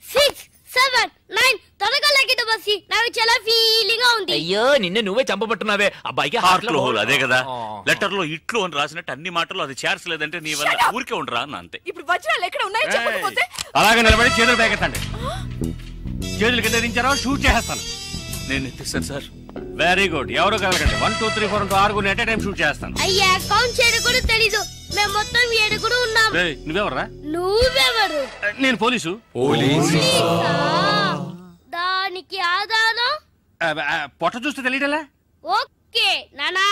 Speaker 13: 6 7 9 త్వరగా లెక్కిట బస్సి. నాకు చాలా ఫీలింగ్ గా ఉంది.
Speaker 16: అయ్యో నిన్ను నువ్వే చంపబట్టున్నావే. అబ్బాయికి హార్ట్ లో హోల్. అదే కదా లెటర్ లో ఇట్లు అని రాసినట్టు అన్ని మాటలు అది చేర్చలేదంటే నీ వల్ల ఊరికే ఉండరా అన్న అంతే.
Speaker 15: ఇప్పుడు వజ్రాలు ఎక్కడ ఉన్నాయో చెప్పకపోతే
Speaker 10: అలాగే నిలబడి చేతులు పేకెత్తండి. చేతులు కింద దించారో షూట్ చేస్తాను.
Speaker 16: నేను ఎత్తిస్తాను సార్.
Speaker 10: Very good. ఎవరు కలగండి. 1 2 3 4 6 ఎట్ టైం షూట్ చేస్తాను.
Speaker 13: అయ్యా కౌంట్ చేయడం కూడా తెలీదు. మేము మొత్తం 7 ఉన్నాం.
Speaker 10: నువ్వెవర్రా?
Speaker 13: నువ్వెవరు?
Speaker 10: నేను పోలీసు.
Speaker 13: దానికి ఆధారం
Speaker 10: పొట్ట చూస్తే తెలియటలా?
Speaker 13: ఓకే నానా,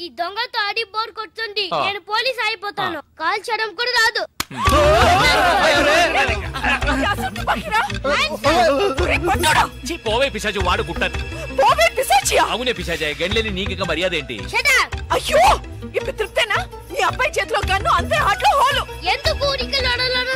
Speaker 13: ఈ దొంగతో ఆడి బోర్ కొడుతుంది. నేను పోలీస్ అయిపోతాను. కాల్ చేయడం కూడా రాదు.
Speaker 16: పోవే పిశాచి, వాడు కుట్టాను. అవునే పిశాచి, గండ్లేని నీకు మర్యాద ఏంటి?
Speaker 15: అయ్యో ఇప్పుడు తృప్తేనా? నీ అబ్బాయి చేతిలో గన్ను, అంతే హార్ట్ లో హోలు.
Speaker 13: ఎందుకు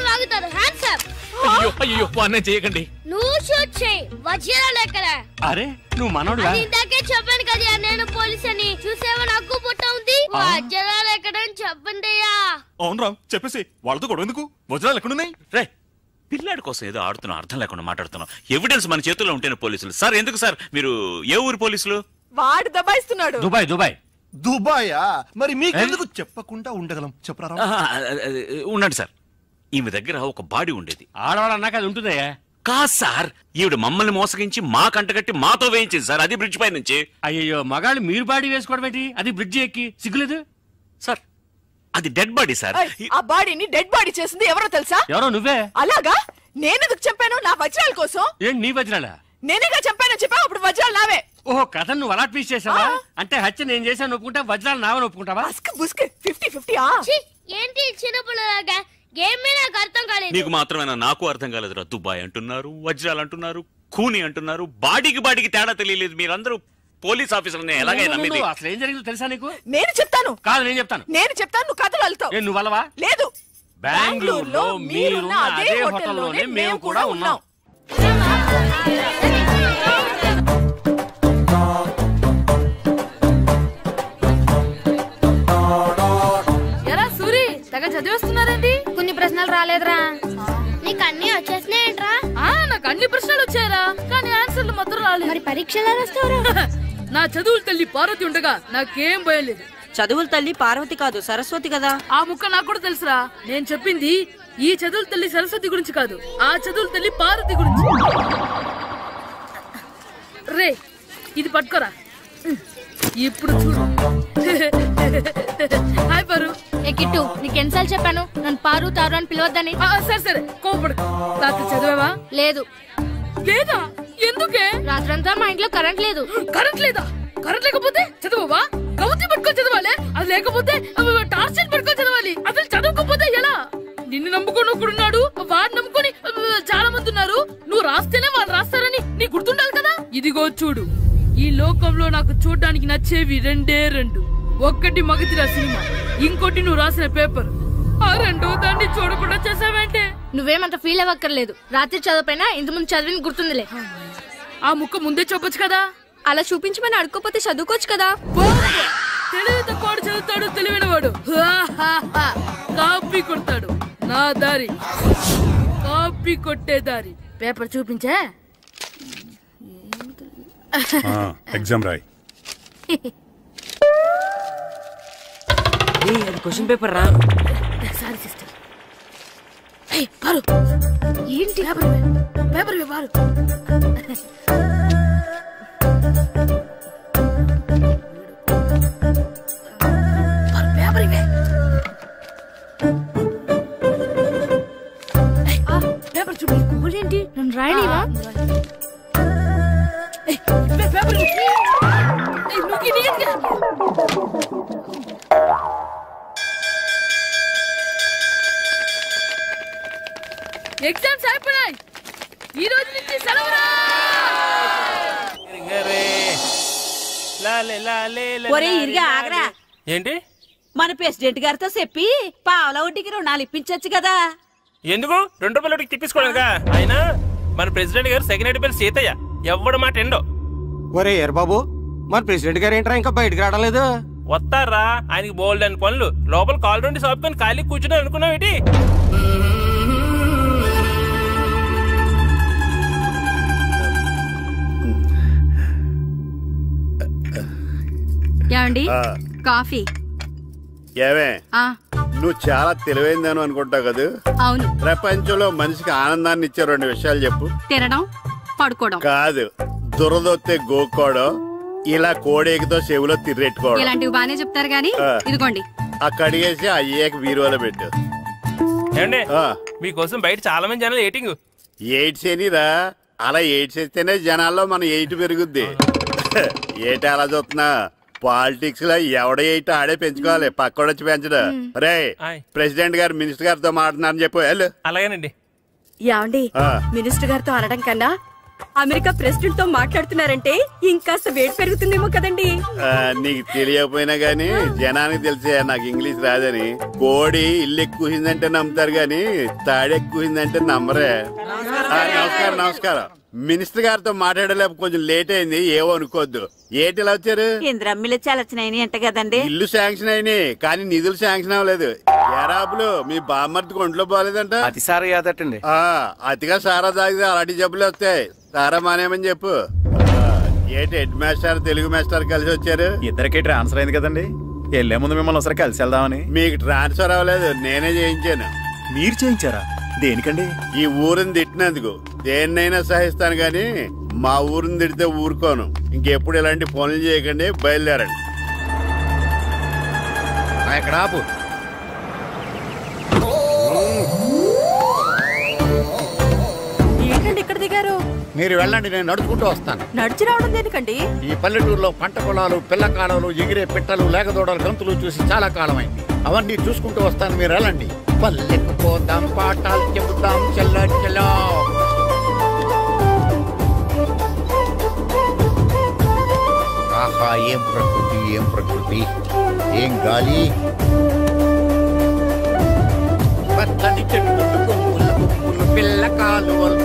Speaker 13: లాగుతారు? Hands up.
Speaker 16: అయ్యో అయ్యో అన్నం చేయకండి.
Speaker 13: నువ్వు షూట్ చేయి. వజ్రాలు ఎక్కడ?
Speaker 10: అరే నువ్వు మనోడుగా?
Speaker 13: ఇందాకే చెప్పాను కదా నేను పోలీస్ అని. చూసేవా నాకు పుట్ట ఉంది. వజ్రాలు ఎక్కడ అని చెప్పండి.
Speaker 16: అవును రామ్, చెప్పేసి వాళ్ళతో కూడా ఎందుకు? వజ్రాలు ఎక్కడున్నాయి? రే పిల్లాడి కోసం ఏదో ఆడుతున్నాం, అర్థం లేకుండా మాట్లాడుతున్నాం. ఎవిడెన్స్ మన చేతుల్లో ఉంటేనే పోలీసులు. సార్ ఎందుకు సార్ మీరు ఏ ఊరు పోలీసులు?
Speaker 15: వాడు దబాయిస్తున్నాడు.
Speaker 10: దుబాయ్. దుబాయ్
Speaker 14: దుబాయా? మరి మీకెందుకు చెప్పకుండా ఉండగలం చెప్పరా?
Speaker 16: ఉండండి సార్. ఈమె దగ్గర ఒక బాడీ ఉండేది.
Speaker 10: ఆడవాళ్ళు అన్నాక అది ఉంటుందయ్యా.
Speaker 16: కాదు సార్, ఈవిడ మమ్మల్ని మోసగించి మా కంటగట్టి మాతో వేయించింది సార్. అది బ్రిడ్జ్ పై నుంచి.
Speaker 10: అయ్యో మగాళ్ళు మీరు బాడీ వేసుకోవడం ఏంటి? అది బ్రిడ్జ్ ఎక్కి సిగ్గులేదు
Speaker 16: సార్. అది డెడ్ బాడీ సార్.
Speaker 15: ఆ బాడీని డెడ్ బాడీ చేసింది ఎవరో తెలుసా?
Speaker 10: ఎవరో నువ్వే.
Speaker 15: అలాగా? నేనెందుకు చెప్పాను? నా వజ్రాల కోసం.
Speaker 10: ఏంటి నీ వజ్రాలా?
Speaker 15: నేనేగా చెప్పాను. చెప్పావు అప్పుడు వజ్రాలు నావే.
Speaker 10: ఓహో కథ నువ్వు అలా ట్వీస్ట్ చేసావా? అంటే హత్య నేను చేశాను ఒప్పుకుంటా, వజ్రాలు నావని ఒప్పుకుంటావా?
Speaker 15: 50-50.
Speaker 13: ఏంటి చిన్నపిల్లలాగా గేమ్ మీద నాకు అర్థం కాలేదు.
Speaker 16: నీకు మాత్రమేనా? నాకు అర్థం కాలేదురా. దుబాయ్ అంటున్నారు, వజ్రాలు అంటున్నారు, కూని అంటున్నారు. బాడీకి తేడా తెలియలేదు. మీరందరూ పోలీస్ ఆఫీసర్ని ఎలాగైనా నమ్మింది.
Speaker 10: అసలు ఏం జరిగిందో తెలుసా నీకు?
Speaker 15: నేను చెప్తాను.
Speaker 10: కాదు నేను చెప్తాను.
Speaker 15: నువ్వు కథలు వెళ్తావు.
Speaker 10: నువ్వు అలవా?
Speaker 15: లేదు.
Speaker 10: బెంగళూరులో మీరున్న అదే హోటల్లోనే మేము కూడా ఉన్నాం.
Speaker 4: ఎరా సూరి, తెగ చదివేస్తున్నారండి.
Speaker 7: కొన్ని ప్రశ్నలు రాలేదురా.
Speaker 13: నీకు అన్ని వచ్చేసినాయంట్రా?
Speaker 4: నాకు అన్ని ప్రశ్నలు వచ్చాయరా, కానీ ఆన్సర్లు మాత్రం రాలేదు.
Speaker 7: మరి పరీక్షలు రాస్తావురా?
Speaker 4: నా చదువుల తల్లి పార్వతి ఉండగా నాకేం భయం లేదు.
Speaker 19: చదువుల తల్లి పార్వతి కాదు, సరస్వతి కదా.
Speaker 4: ఆ ముక్క నాకు కూడా తెలుసురా. నేను చెప్పింది ఈ చదువుల తల్లి సరస్వతి గురించి కాదు, ఆ చదువుల తల్లి పార్వతి గురించి. రే ఇది పట్టుకోరా. ఇప్పుడు చూడు. హాయ్ పారు. ఏ కిట్టు, నీకు ఎన్నిసార్లు చెప్పాను నన్ను పారు తారు అని పిలవద్దని? సరే కోపడు. రాత్రి చదివావా? లేదు. లేదా? ఎందుకే? రాత్రంతా మా ఇంట్లో కరెంట్ లేదు. కరెంట్ లేదా? కరెంట్ లేకపోతే చదవవా? కవిత పట్టుకొని చదవాలి. అది లేకపోతే టార్చ్ పట్టుకొని చదవాలి. అసలు చదవకపోతే ఎలా? నిన్ను నమ్ముకొని ఒకడున్నాడు, వాడు నమ్ముకొని చాలా మంది ఉన్నారు. నువ్వు రాస్తేనే వాళ్ళు రాస్తారని నీ గుర్తుండాలి కదా. ఇదిగో చూడు, ఈ లోకంలో నాకు చూడడానికి నచ్చేవి రెండే రెండు. ఒక్కటి మగతిరా సినిమా, ఇంకోటి నువ్వు రాసిన పేపర్. ఆ రెండో దాన్ని చూడకుండా చేసావేంటి? నువ్వేమంత ఫీల్ అవ్వక్కర్లేదు. రాత్రి చదవపోయినా ఇంతకుముందు చదివిన గుర్తుందిలే. ఆ ముక్క ముందే చూపొచ్చు కదా.
Speaker 11: అలా చూపించమని అడుక్కోపోతే చదువుకోవచ్చు కదా.
Speaker 4: తెలివితో పాడు చదువుతాడు తెలివినవాడు. కాపీ కొడతాడు. నా దారి కాపీ కొట్టే దారి. పేపర్ చూపించే.
Speaker 8: ఎగ్జామ్ రాయ్.
Speaker 19: అది క్వశ్చన్ పేపర్ రా.
Speaker 4: Sorry sister. పారు ఏంటి పేపర్ పారు. పేపర్ ఇవే. పేపర్ చూపి. ఏంటి నన్ను రాయలేవా? పేపర్ ఎగ్జామ్స్ అయిపోయాయి. ఈ రోజు నుంచి సెలవురా.
Speaker 19: ఒరే ఇరిగా ఆగరా.
Speaker 20: ఏంటి?
Speaker 19: మన ప్రెసిడెంట్ గారితో చెప్పి పావలా వడ్డీకి రుణాలు ఇప్పించొచ్చు కదా.
Speaker 20: ఎందుకు? 2 రూపాయల వడ్డీకి తిప్పించుకోవడానికి. అయినా మన ప్రెసిడెంట్ గారు సెకండ్ హెడ్ పేరు సీతయ్య. ఎవడ మాట ఎండో.
Speaker 12: ఒరే ఎర్ బాబు, మన ప్రెసిడెంట్ గారు ఏంట్రా ఇంకా బయటకు రావడలేదు?
Speaker 20: వస్తారా? ఆయనకి బోల్డ్ అని పనులు. లోపల కాల్ నుండి సాపుకొని ఖాళీ కూర్చుని అనుకున్నావు ఏంటి?
Speaker 11: ఏమండి కాఫీ?
Speaker 17: ఏమే నువ్వు చాలా తెలివైందని అనుకుంటావు కదా.
Speaker 11: అవును.
Speaker 17: ప్రపంచంలో మనిషికి ఆనందాన్ని ఇచ్చే 2 విషయాలు చెప్పు.
Speaker 11: తినడం, పడుకోవడం.
Speaker 17: కాదు, దురదొత్తే గోక్కోవడం, ఇలా కోడేకితో చెవులో తిర్రెట్టుకోవడం.
Speaker 11: ఇలాంటివి బానే చెప్తారు గానీ ఇదిగోండి.
Speaker 17: కడిగేసి అయ్యాక బీరువాలో పెట్టు.
Speaker 20: ఏమండి మీకోసం బయట చాలా మంది జనాలు ఎయిటింగ్.
Speaker 17: ఎయిడ్స్ ఏనిరా? అలా ఎయిడ్స్ వేస్తేనే జనాల్లో మన ఎయిట్ పెరుగుద్ది. ఏటి అలా చూస్తున్నా? పాలిటిక్స్ లో ఎవడ ఎయిట్ ఆడే పెంచుకోవాలి, పక్కడొచ్చి పెంచడం. రే ప్రెసిడెంట్ గారు మినిస్టర్ గారితో మాట్లాడుతున్నారని చెప్పు. వెళ్ళు.
Speaker 20: అలాగేనండి.
Speaker 11: ఏమండి మినిస్టర్ గారితో అనడం కన్నా అమెరికా ప్రెసిడెంట్ తో మాట్లాడుతున్నారంటే ఇంకాస్త వేడి పెరుగుతుందేమో కదండి.
Speaker 17: నీకు తెలియకపోయినా గానీ జనానికి తెలిసే నాకు ఇంగ్లీష్ రాదని. కోడి ఇల్లు ఎక్కువసిందంటే నమ్ముతారు గాని తాడెక్కువసిందంటే నమ్మరే. నమస్కారం. నమస్కారం. మినిస్టర్ గారితో మాట్లాడలేక కొంచెం లేట్ అయింది, ఏవో అనుకోవద్దు. ఏటి ఇలా వచ్చారు?
Speaker 19: ఇంద్రమ్మిలు చాలచ్చినాయని అంట కదండి.
Speaker 17: ఇల్లు శాంక్షన్ అయినాయి కానీ నిధులు శాంక్షన్ అవ్వలేదు. ఎరాబులు మీ బామ్మర్తికి ఒంట్లో పోలేదంట.
Speaker 12: అతిసారా యాదటండి.
Speaker 17: అతిగా సారా తాగితే అలాంటి జబ్బులు వస్తాయి. సారా మానేమని చెప్పు. ఏటి హెడ్ మాస్టర్ తెలుగు మాస్టర్ కలిసి వచ్చారు?
Speaker 12: ఇద్దరికి ట్రాన్స్ఫర్ అయింది కదండి. వెళ్లే ముందు మిమ్మల్ని ఒకసారి కలిసి వెళ్దామని.
Speaker 17: మీకు ట్రాన్స్ఫర్ అవ్వలేదు, నేనే చేయించాను.
Speaker 12: మీరు చేయించారా? దేనికండి?
Speaker 17: ఈ ఊరిని తిట్టినందుకు. దేన్నైనా సహిస్తాను గాని మా ఊరిని తిడితే ఊరుకోను. ఇంకెప్పుడు ఇలాంటి పనులు చేయకండి, బయలుదేరండి.
Speaker 9: ఇక్కడ ఆపు.
Speaker 15: ఏంటండి ఇక్కడ దిగారు?
Speaker 9: మీరు వెళ్ళండి, నేను నడుచుకుంటూ వస్తాను.
Speaker 15: నడిచి రావడం దేనికండి?
Speaker 9: ఈ పల్లెటూరులో పంట పొలాలు, పిల్ల కాలాలు, ఎగిరే పిట్టలు, లేకదోడలు, గంతులు చూసి చాలా కాలమైంది. అవన్నీ చూసుకుంటూ వస్తాను, మీరు వెళ్ళండి. పల్లెకు పోదాం, పాఠాలు చెబుతాం, చెల్లో. ఆహా, ఏం ప్రకృతి, ఏం ప్రకృతి, ఏం గాలి. పచ్చని చెట్లు, కొమ్ములు, పిల్ల కాలువలు.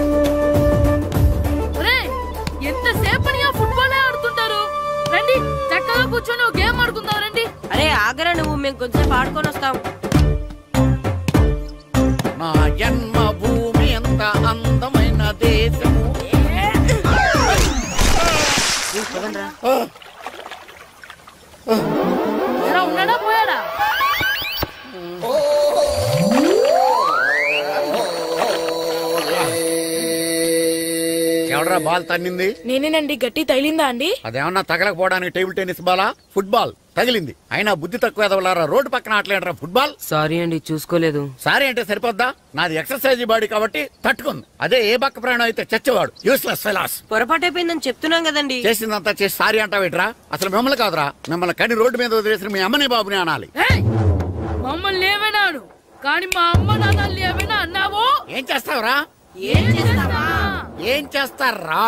Speaker 4: ఎంతసేపని ఆ ఫుట్బాల్ ఆడుతుంటారు? రండి చక్కగా కూర్చొని ఒక గేమ్ ఆడుకుందాం. రండి.
Speaker 19: అరే ఆగరా నువ్వు, మేము కొంచెం ఆడుకొని వస్తాం.
Speaker 9: నా జన్మ భూమి ఎంత అందమైన దేశము.
Speaker 4: ఉన్నాడా పోయాడా?
Speaker 9: ఎవడరా బాల్ తన్నింది?
Speaker 15: నేనేనండి. గట్టి తగిలిందా అండి?
Speaker 9: అదేమన్నా తగలకపోవడానికి టేబుల్ టెన్నిస్ బాలా, ఫుట్బాల్ తగిలింది. అయినా బుద్ధి తక్కువ ఎదవలారా, రోడ్డు పక్కన ఆటలేడరా ఫుట్బాల్.
Speaker 19: సారీ అండి, చూసుకోలేదు.
Speaker 9: సారీ అంటే సరిపోద్దా? నాది ఎక్సర్సైజ్ బాడీ కాబట్టి తట్టుకుంది. అదే ఏ బక్క ప్రాణం అయితే చచ్చేవాడు. Useless fellas.
Speaker 19: పొరపాటు అయిపోయిందని చెప్తున్నాం కదండి.
Speaker 9: చేసిందంతా చేసి సారీ అంటావేట్రా? అసలు మిమ్మల్ని కాదురా, మిమ్మల్ని కని రోడ్డు మీద వదిలేసిన మీ అమ్మని బాబుని అనాలి.
Speaker 4: మమ్మల్ని లేవనాడు కానీ మా అమ్మ నాన్నల్ని ఏమైనా అన్నావో
Speaker 9: ఏం చేస్తావురా? ఏం చేస్తారా?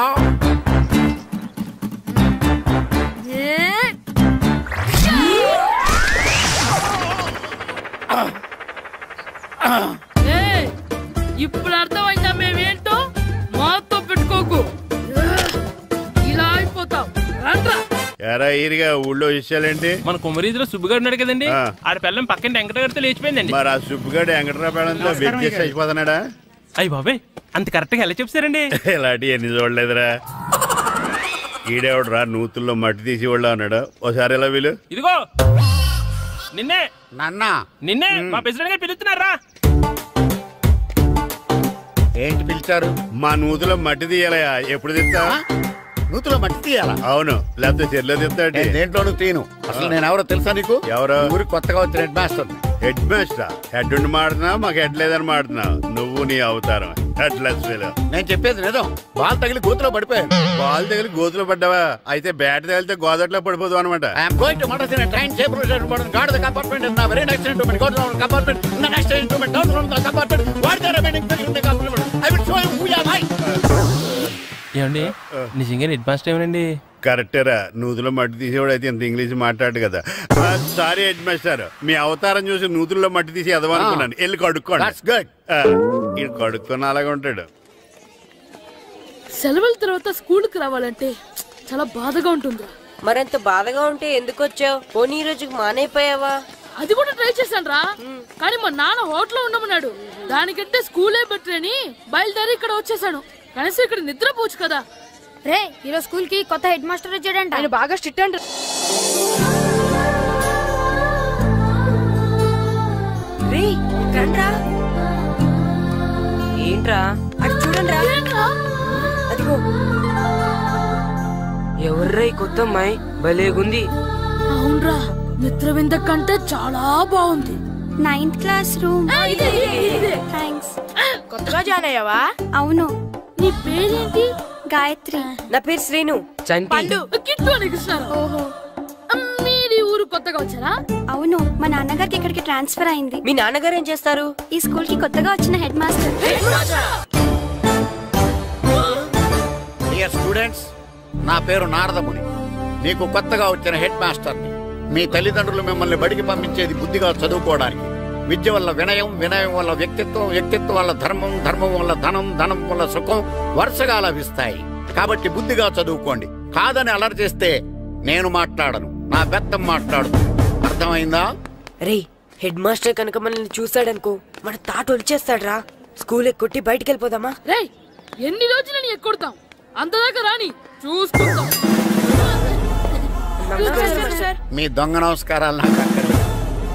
Speaker 17: ఫైర్గా ఊళ్ళో విషయాలేంటి?
Speaker 20: మన కుమరీధిలో సుబ్బుగాడు ఉన్నాడు కదండి, ఆడ పిల్లం పక్కన వెంకటగారితో లేచిపోయిందండి.
Speaker 17: మరి ఆ సుబ్బుగాడు వెంకటరావు పిల్లంతో వెక్కేసి అయిపోతున్నాడా?
Speaker 20: అయ్యి బాబాయ్, అంత కరెక్ట్ గా ఎలా చెప్తారండి?
Speaker 17: ఇలాంటి ఎన్ని చూడలేదురా. ఈడేవడరా నూతుల్లో మట్టి తీసి వాళ్ళు అన్నాడు. ఓసారి ఎలా వీలు?
Speaker 20: ఇదిగో నిన్నే
Speaker 9: నిన్నే
Speaker 20: మా ప్రెసిడెంట్ గారు పిలుస్తున్నారా?
Speaker 17: ఏంటి పిలిచారు? మా నూతులో మట్టి తీయాలయా. ఎప్పుడు తీస్తా?
Speaker 9: నూతులో మట్టి తీయాలా?
Speaker 17: అవును, లేకపోతే చెర్లో తీస్తాడు.
Speaker 9: దేంట్లోనూ తీను. అసలు నేను ఎవరో తెలుసా నీకు?
Speaker 17: ఎవరో?
Speaker 9: ఊరికి కొత్తగా వచ్చిన head master.
Speaker 17: Head master? Head ఉండి మాడుతున్నావు, మాకు హెడ్ లేదని మాడుతున్నావు. నువ్వు నీ అవతారం హెడ్లెస్ ఫెలో.
Speaker 9: నేను చెప్పేది నిజం. బాల్ తగిలి గోతులో పడిపోయాను.
Speaker 17: బాల్ తగిలి గోతులో పడ్డావా? అయితే బ్యాట్ తగిలితే గోదట్లో పడిపోదు అనమాట.
Speaker 9: Train god the compartment in very next instrument. Go to compartment in the next instrument. Down to the compartment. What the remaining thing in the compartment? I will show you who you are.
Speaker 20: ఏమండి నిజంగా head master ఏమనండి?
Speaker 17: కరెక్టేరా. నూతులో మట్టి తీసేవాడు అయితే ఇంత English మాట్లాడు కదా. Sorry head master, మీ అవతారం చూసి నూతుల్లో మట్టి తీసి ఎదవనుకున్నాను. వెళ్ళి కడుక్కోండి. ఇది కడుక్కొని అలాగే ఉంటాడు.
Speaker 1: సెలవుల తర్వాత స్కూల్కి రావాలంటే చాలా బాధగా ఉంటుందా?
Speaker 2: మరింత బాధగా ఉంటే ఎందుకు వచ్చావు? పోనీ ఈ రోజుకి మానైపోయావా?
Speaker 1: అది కూడా ట్రై చేశాను రా, కానీ మా నాన్న హోటల్లో ఉండమన్నాడు. దానికంటే స్కూలే బెటర్ అని బయలుదేరి ఇక్కడ వచ్చేసాను. కనీసం ఇక్కడ నిద్రపోవచ్చు కదా.
Speaker 4: రే, ఈరోజు స్కూల్ కి కొత్త హెడ్ మాస్టర్ వచ్చాడంట.
Speaker 1: ఆయన బాగా స్ట్రిక్ట్ అంట.
Speaker 2: ఏంట్రా అది చూడండి రా. అదిగో ఎవర్రా ఈ కొత్త అమ్మాయి? భలేగుంది.
Speaker 1: అవునరా, మిత్రవింద కంటే చాలా బాగుంది.
Speaker 7: 9th class room. థ్యాంక్స్.
Speaker 15: కొత్తగా జాయిన్ అయ్యావా?
Speaker 7: అవును.
Speaker 1: నీ పేరేంటి?
Speaker 7: గాయత్రి.
Speaker 2: నా పేరు శ్రీను.
Speaker 1: కిట్టు అని కృష్ణారా. ఓహో, మీరు ఈ ఊరు కొత్తగా వచ్చారా?
Speaker 7: అవును, మా నాన్నగారికి ఇక్కడికి ట్రాన్స్ఫర్ అయింది.
Speaker 2: మీ నాన్నగారు ఏం చేస్తారు?
Speaker 7: ఈ స్కూల్ కి కొత్తగా వచ్చిన హెడ్ మాస్టర్.
Speaker 9: డియర్ స్టూడెంట్స్, నా పేరు నారదముని. మీకు కొత్తగా వచ్చిన హెడ్ మాస్టర్ని. మీ తల్లిదండ్రులు మిమ్మల్ని బడికి పంపించేది బుద్ధిగా చదువుకోవడానికి. విద్య వల్ల వినయం, వినయం వల్ల వ్యక్తిత్వం, వ్యక్తిత్వం వల్ల ధర్మం, ధర్మం వల్ల ధనం, ధనం వల్ల సుఖం వరుసగా లభిస్తాయి. కాబట్టి బుద్ధిగా చదువుకోండి. కాదని అలర్ చేస్తే నేను మాట్లాడను, నా బెత్తం మాట్లాడు. అర్థమైందా?
Speaker 2: రే, హెడ్ మాస్టర్ కనుక మనల్ని చూసాడనుకో మన తాట వచ్చేస్తాడ్రా. స్కూల్ ఎక్కొట్టి బయటికి వెళ్ళిపోదామా?
Speaker 1: రే, ఎన్ని రోజులని ఎక్కొడతాం? అంతదాకా రాని చూసుకుంటాం.
Speaker 9: మీ దొంగ నమస్కారాలు నాకు అక్కర్లేదు.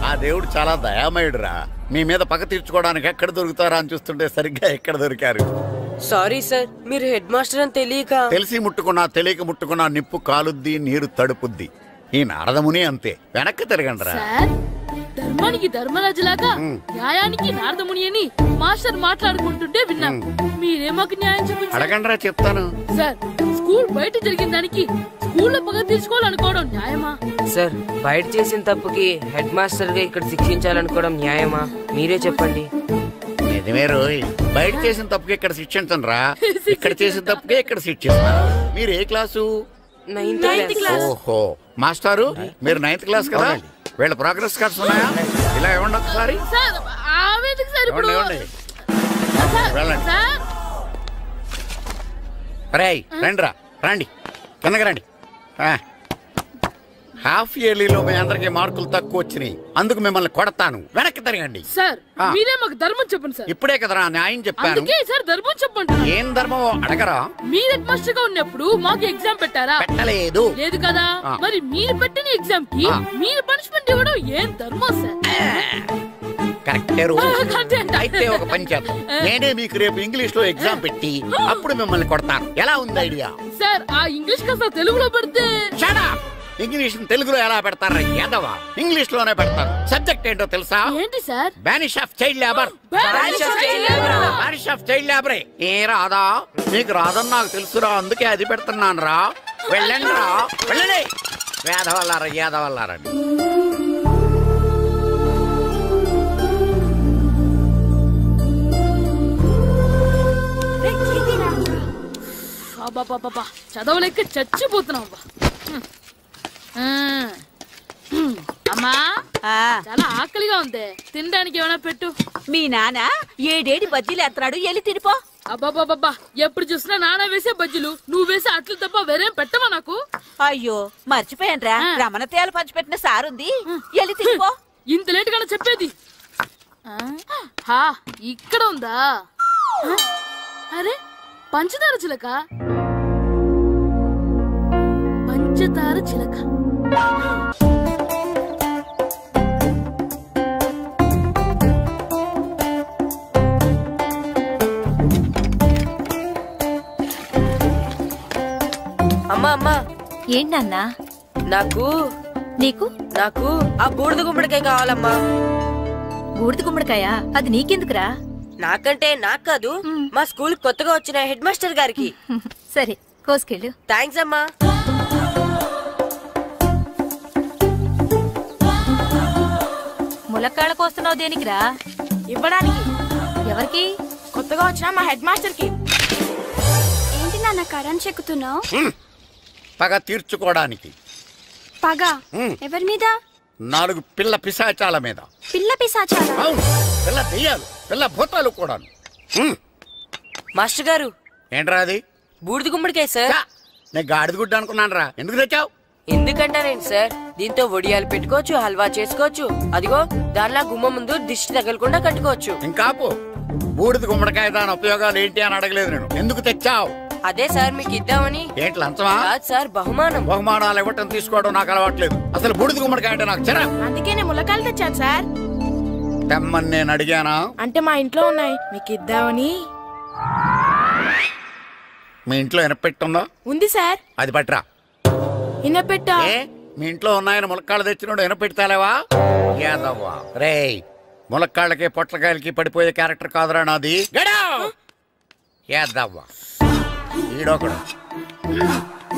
Speaker 9: ఆ దేవుడు చాలా దయామయుడురా. మీ మీద పగ తీర్చుకోవడానికి ఎక్కడ దొరుకుతారా అని చూస్తుంటే సరిగ్గా ఎక్కడ దొరికారు.
Speaker 2: సారీ సార్, మీరు హెడ్ మాస్టర్ అని తెలియక.
Speaker 9: తెలిసి ముట్టుకున్నా తెలియక ముట్టుకున్నా నిప్పు కాలుద్ది, నీరు తడుపుద్ది. ఈ నారదముని అంతే. వెనక్కి తిరగండి రా.
Speaker 1: ధర్మానికి ధర్మరాజులాగా న్యాయానికి నారదముని అని మాస్టర్ మాట్లాడుకుంటుంటే విన్నాం. మీరే మాకు న్యాయం చూపించారు.
Speaker 9: అడగండి రా, చెప్తాను.
Speaker 1: సార్, స్కూల్ బయట జరిగిన దానికి స్కూల్లో పగ తీసుకోవాలనుకోవడం న్యాయమా?
Speaker 2: సార్, బయట చేసిన తప్పుకి హెడ్ మాస్టర్ గా ఇక్కడ శిక్షించాలనుకోవడం న్యాయమా? మీరే చెప్పండి.
Speaker 9: నిజమే రోయ్, బయట చేసిన తప్పుకి ఇక్కడ శిక్షించండి రా. ఇక్కడ చేసిన తప్పుకే ఇక్కడ శిక్షిస్తున్నారు. మీరు ఏ క్లాసు?
Speaker 2: 9th class.
Speaker 9: ఓహో, మాస్టారు మీరు 9th క్లాస్ కదా? వీళ్ళ ప్రోగ్రెస్ కార్డ్స్ ఉన్నాయా? ఇలా ఇవ్వండి ఒకసారి. వెళ్ళండి. రేయ్, రండిరా, రండి, కిందకి రండి. హాఫ్ ఇయర్లీలో మీ అందరికి మార్కులు తక్కువ వచ్చినాయి. అందుకు మిమ్మల్ని కొడతాను. వెనక్కి తిరగండి.
Speaker 1: సార్, మీరే మాకు ధర్మం చెప్పండి సార్.
Speaker 9: ఇప్పుడే కదరా న్యాయం చెప్పాను.
Speaker 1: సార్, ధర్మం చెప్పండి.
Speaker 9: ఏం ధర్మం అడగరా?
Speaker 1: మీరు హెడ్ మాస్టర్ గా ఉన్నప్పుడు మాకు ఎగ్జామ్ పెట్టారా?
Speaker 9: పెట్టలేదు.
Speaker 1: లేదు కదా. మరి మీరు పెట్టిన ఎగ్జామ్ కి మీరు పనిష్మెంట్ ఇవ్వడం ఏం ధర్మం సార్?
Speaker 9: కరెక్టే. అయితే ఒక పని చేద్దాం. నేనే మీకు రేపు ఇంగ్లీష్ లో ఎగ్జామ్ పెట్టి అప్పుడు మిమ్మల్ని కొడతాను. ఎలా ఉంది ఐడియా?
Speaker 1: సార్, ఆ ఇంగ్లీష్ కాస్త తెలుగులో పెడితే.
Speaker 9: ఇంగ్లీష్ తెలుగులో ఎలా పెడతారా యాదవా? ఇంగ్లీష్ లోనే పెడతారు. సబ్జెక్ట్ ఏంటో తెలుసా?
Speaker 1: ఏంటి sir?
Speaker 9: Banish of child labour. Banish of child లేబరే. ఏ రాదా? నీకు రాదని నాకు తెలుసురా, అందుకే అది పెడుతున్నాను రా. వెళ్ళండి రా, వెళ్ళండి. వేదవల్లారా, యాదవల్లారండి.
Speaker 1: చదవలేక చచ్చిపోతున్నాం. అమ్మా, చాలా ఆకలిగా ఉంది. తినడానికి ఏమైనా పెట్టు.
Speaker 19: మీ నాన్న 7 బజ్జీలు ఎత్తాడు, వెళ్ళి తినిపో.
Speaker 4: అబ్బాబాబా ఎప్పుడు చూసినా నాన్న వేసే బజ్జీలు నువ్వు వేసే అట్లు తప్ప వేరేం పెట్టవా నాకు?
Speaker 19: అయ్యో మర్చిపోయానురా, రమణ తేలు పంచిపెట్టిన సారుంది, వెళ్ళి తినిపో.
Speaker 4: ఇంత లేట్ గా చెప్పేది. ఇక్కడ ఉందా? అరే పంచదార చిలక, పంచదార చిలక.
Speaker 2: అమ్మా అమ్మా.
Speaker 19: ఏంటన్నా?
Speaker 2: నాకు
Speaker 19: నీకు
Speaker 2: నాకు ఆ బూడిద గుమ్మడికాయ కావాలమ్మా.
Speaker 19: బూడిద గుమ్మడికాయ? అది నీకెందుకురా?
Speaker 2: నాకంటే నాకు కాదు, మా స్కూల్ కొత్తగా వచ్చిన హెడ్ మాస్టర్ గారికి.
Speaker 19: సరే కోసుకెళ్ళు.
Speaker 2: థ్యాంక్స్ అమ్మా.
Speaker 19: ములక్కాళ్ళ కోస్తున్నావు దేనికిరా?
Speaker 15: ఇవ్వడానికి.
Speaker 19: ఎవరికి?
Speaker 15: కొత్తగా వచ్చిన మా హెడ్ మాస్టర్ కి.
Speaker 7: ఏంటి నాన్న కరెంట్ చెక్కుతున్నావు?
Speaker 9: పగ తీర్చుకోవడానికి.
Speaker 7: పగ ఎవరి మీద?
Speaker 9: 4 పిల్ల పిశాచాల మీద.
Speaker 7: పిల్ల పిశాచాల?
Speaker 9: అవును, పిల్ల దెయ్యాలు, పిల్ల భూతాలు కూడా.
Speaker 2: మాస్టర్ గారు.
Speaker 9: ఏంట్రా అది?
Speaker 2: బూడిద గుమ్మడికాయ సార్.
Speaker 9: నేను గాడిద గుడ్డ అనుకున్నాను రా. ఎందుకు తెచ్చావు?
Speaker 2: ఎందుకంటారేంటి సార్, దీంతో వడియాలు పెట్టుకోవచ్చు, హల్వా చేసుకోవచ్చు. అదిగో దానిలా గుమ్మ ముందు దిష్టి తగలకుండా కట్టుకోవచ్చు.
Speaker 9: ఇంకాపు బూడిద గుమ్మడికాయ దాని ఉపయోగాలు ఏంటి అని అడగలేదు నేను. ఎందుకు తెచ్చావు?
Speaker 2: అదే సార్ మీకు ఇద్దామని.
Speaker 9: ఏంటి లంచమా?
Speaker 2: కాదు సార్, బహుమానం.
Speaker 9: బహుమానాలు ఇవ్వటం తీసుకోవడం నాకు అలవాట్లేదు. అసలు బూడిద గుమ్మడికాయ అంటే నాకు చెరా.
Speaker 15: అందుకే నేను ములకాయలు తెచ్చాను సార్.
Speaker 9: తెమ్మని నేను అడిగానా?
Speaker 15: అంటే మా ఇంట్లో ఉన్నాయి, మీకు ఇద్దామని.
Speaker 9: మీ ఇంట్లో ఎనపెట్టుందా?
Speaker 15: ఉంది సార్.
Speaker 9: అది పట్రా.
Speaker 15: ఇనపెట్టా?
Speaker 9: మీ ఇంట్లో ఉన్నాయని ములక్కాళ్ళు తెచ్చినోడు ఎనపెడతాలేవా? యాదవ్వా రేయ్, ములక్కాళ్ళకి పొట్లకాయలకి పడిపోయే క్యారెక్టర్ కాదురా నాది. యాదవ్వా ఈడొకడు.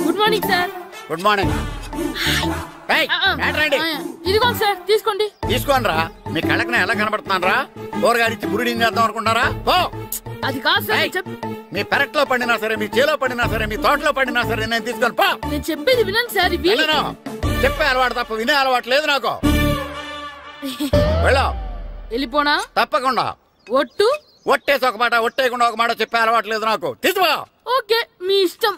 Speaker 4: Good morning sir.
Speaker 9: Good morning.
Speaker 4: ఇదిగో సార్ తీసుకోండి.
Speaker 9: తీసుకోండి రా. మీ కళ్ళకి నేను ఎలా కనబడుతున్నాను రా? కూరగాయలిచ్చి బురిడింగ్ చేద్దాం అనుకుంటారా?
Speaker 4: అది కాదు సార్.
Speaker 9: మీ పెరట్లో పండినా సరే, మీ చేలో పండినా సరే, మీ తోటలో పండినా సరే నేను తీసుకొని పో.
Speaker 4: నేను చెప్పేది వినండి సార్.
Speaker 9: చెప్పే అలవాటు తప్ప వినే అలవాటు లేదు నాకు. వెళ్ళా.
Speaker 4: వెళ్ళిపోనా?
Speaker 9: తప్పకుండా.
Speaker 4: ఒట్టు?
Speaker 9: ఒట్టేసి ఒక మాట, ఒట్టేయకుండా ఒక మాట చెప్పే అలవాటు లేదు నాకు. తీసుకో.
Speaker 4: ఓకే మీ ఇష్టం.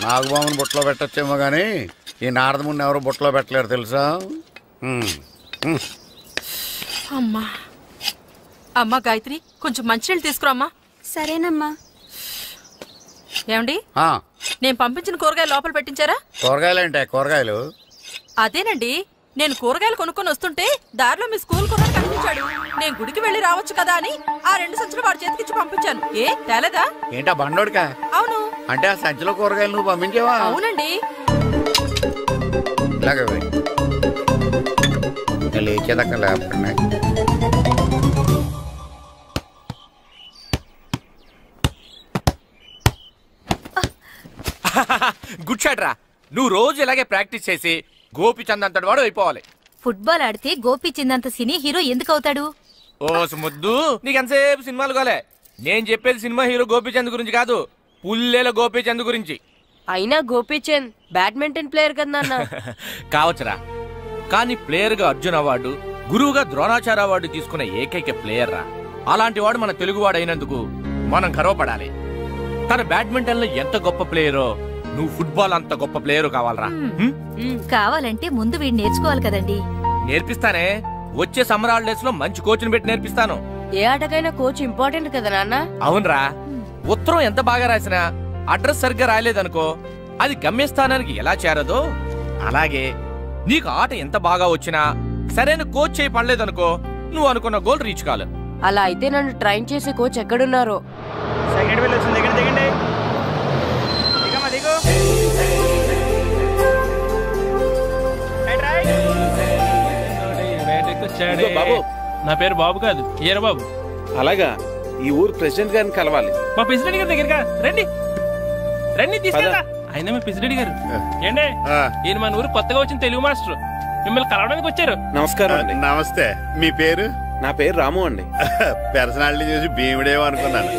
Speaker 9: నాగబాబుని బుట్టలో పెట్టచ్చేమో గానీ ఈ నారదముని ఎవరు బుట్టలో పెట్టలేరు తెలుసా?
Speaker 19: అమ్మా అమ్మా గాయత్రి, కొంచెం మంచినీళ్ళు తీసుకురామ్మా.
Speaker 7: సరేనమ్మా.
Speaker 19: ఏమండి, నేను పంపించిన కూరగాయలు లోపల పెట్టించారా?
Speaker 9: కూరగాయలు ఏంటే? కూరగాయలు
Speaker 19: అదేనండి, నేను కూరగాయలు కొనుక్కొని వస్తుంటే దారిలో మీ స్కూల్ కుర్రాడు కనిపించాడు. నేను గుడికి వెళ్ళి రావచ్చు కదా అని ఆ 2 సంచులు వాడి చేతికిచ్చి పంపించాను. ఏ తేలేదా?
Speaker 9: ఏంటా బండోడికా?
Speaker 19: అవును.
Speaker 9: అంటే ఆ సంచిలో కూరగాయలు నువ్వు పంపించావా?
Speaker 19: అవునండి.
Speaker 9: ఇలాగే లేచేదాకా లేకుండా.
Speaker 10: గుడ్ షాట్ రా. నువ్వు రోజు ఇలాగే ప్రాక్టీస్ చేసి గోపిచంద్ అంతటి వాడు అయిపోవాలి.
Speaker 19: ఫుట్బాల్ ఆడితే గోపిచంద్ అంత సినీ హీరో ఎందుకు అవుతాడు?
Speaker 10: ఓ ముద్దు, నీకు ఎంతసేపు సినిమాలు కాలే. నేను చెప్పేది సినిమా హీరో గోపిచంద్ గురించి కాదు, పుల్లేల గోపిచంద్ గురించి.
Speaker 2: అయినా గోపిచంద్ బ్యాడ్మింటన్ ప్లేయర్ కదా నాన్న.
Speaker 10: కావచ్చురా, కానీ ప్లేయర్ గా అర్జున్ అవార్డు, గురువుగా ద్రోణాచార్య అవార్డు తీసుకున్న ఏకైక ప్లేయర్ రా. అలాంటి వాడు మన తెలుగువాడు అయినందుకు మనం గర్వపడాలి. తన బ్యాడ్మింటన్ లో ఎంత గొప్ప ప్లేయరో నువ్వు ఫుట్బాల్ అంత గొప్ప ప్లేయర్ కావాలరా.
Speaker 19: కావాలంటే ముందు వీడు నేర్చుకోవాలి కదండి.
Speaker 10: నేర్పిస్తానే, వచ్చే సమ్మర్ హాలిడేస్ లో మంచి కోచ్ని పెట్టి నేర్పిస్తాను.
Speaker 2: ఏ ఆటకైనా కోచ్ ఇంపార్టెంట్ కదా నాన్న.
Speaker 10: అవునరా, ఉత్తరం ఎంత బాగా రాసినా అడ్రస్ సరిగ్గా రాయలేదనుకో అది గమ్యస్థానానికి ఎలా చేరదో అలాగే నీకు ఆట ఎంత బాగా వచ్చినా సరైన కోచ్ చేయి పడలేదనుకో నువ్వు అనుకున్న గోల్ రీచ్ కాదు.
Speaker 2: అలా అయితే నన్ను ట్రైన్ చేసే కోచ్ ఎక్కడున్నారో.
Speaker 10: సెకండ్ వెళ్ళి వచ్చింది, దిగండి.
Speaker 20: బాబు, నా పేరు బాబు కాదు, ఈయన బాబు.
Speaker 3: అలాగా, ఈ ఊరు ప్రెసిడెంట్ గారిని కలవాలి.
Speaker 20: మా ప్రెసిడెంట్ గారి దగ్గరగా రండి. రండి తీసుకెళ్తా. ఆయన మీ ప్రెసిడెంట్ గారు ఏండే, ఈయన మన ఊరు కొత్తగా వచ్చిన తెలుగు మాస్టర్, మిమ్మల్ని కలవడానికి వచ్చారు.
Speaker 3: నమస్కారం అండి.
Speaker 17: నమస్తే. మీ పేరు?
Speaker 3: నా పేరు రాము అండి.
Speaker 17: పర్సనాలిటీ చూసి భీముడేమో అనుకున్నాను.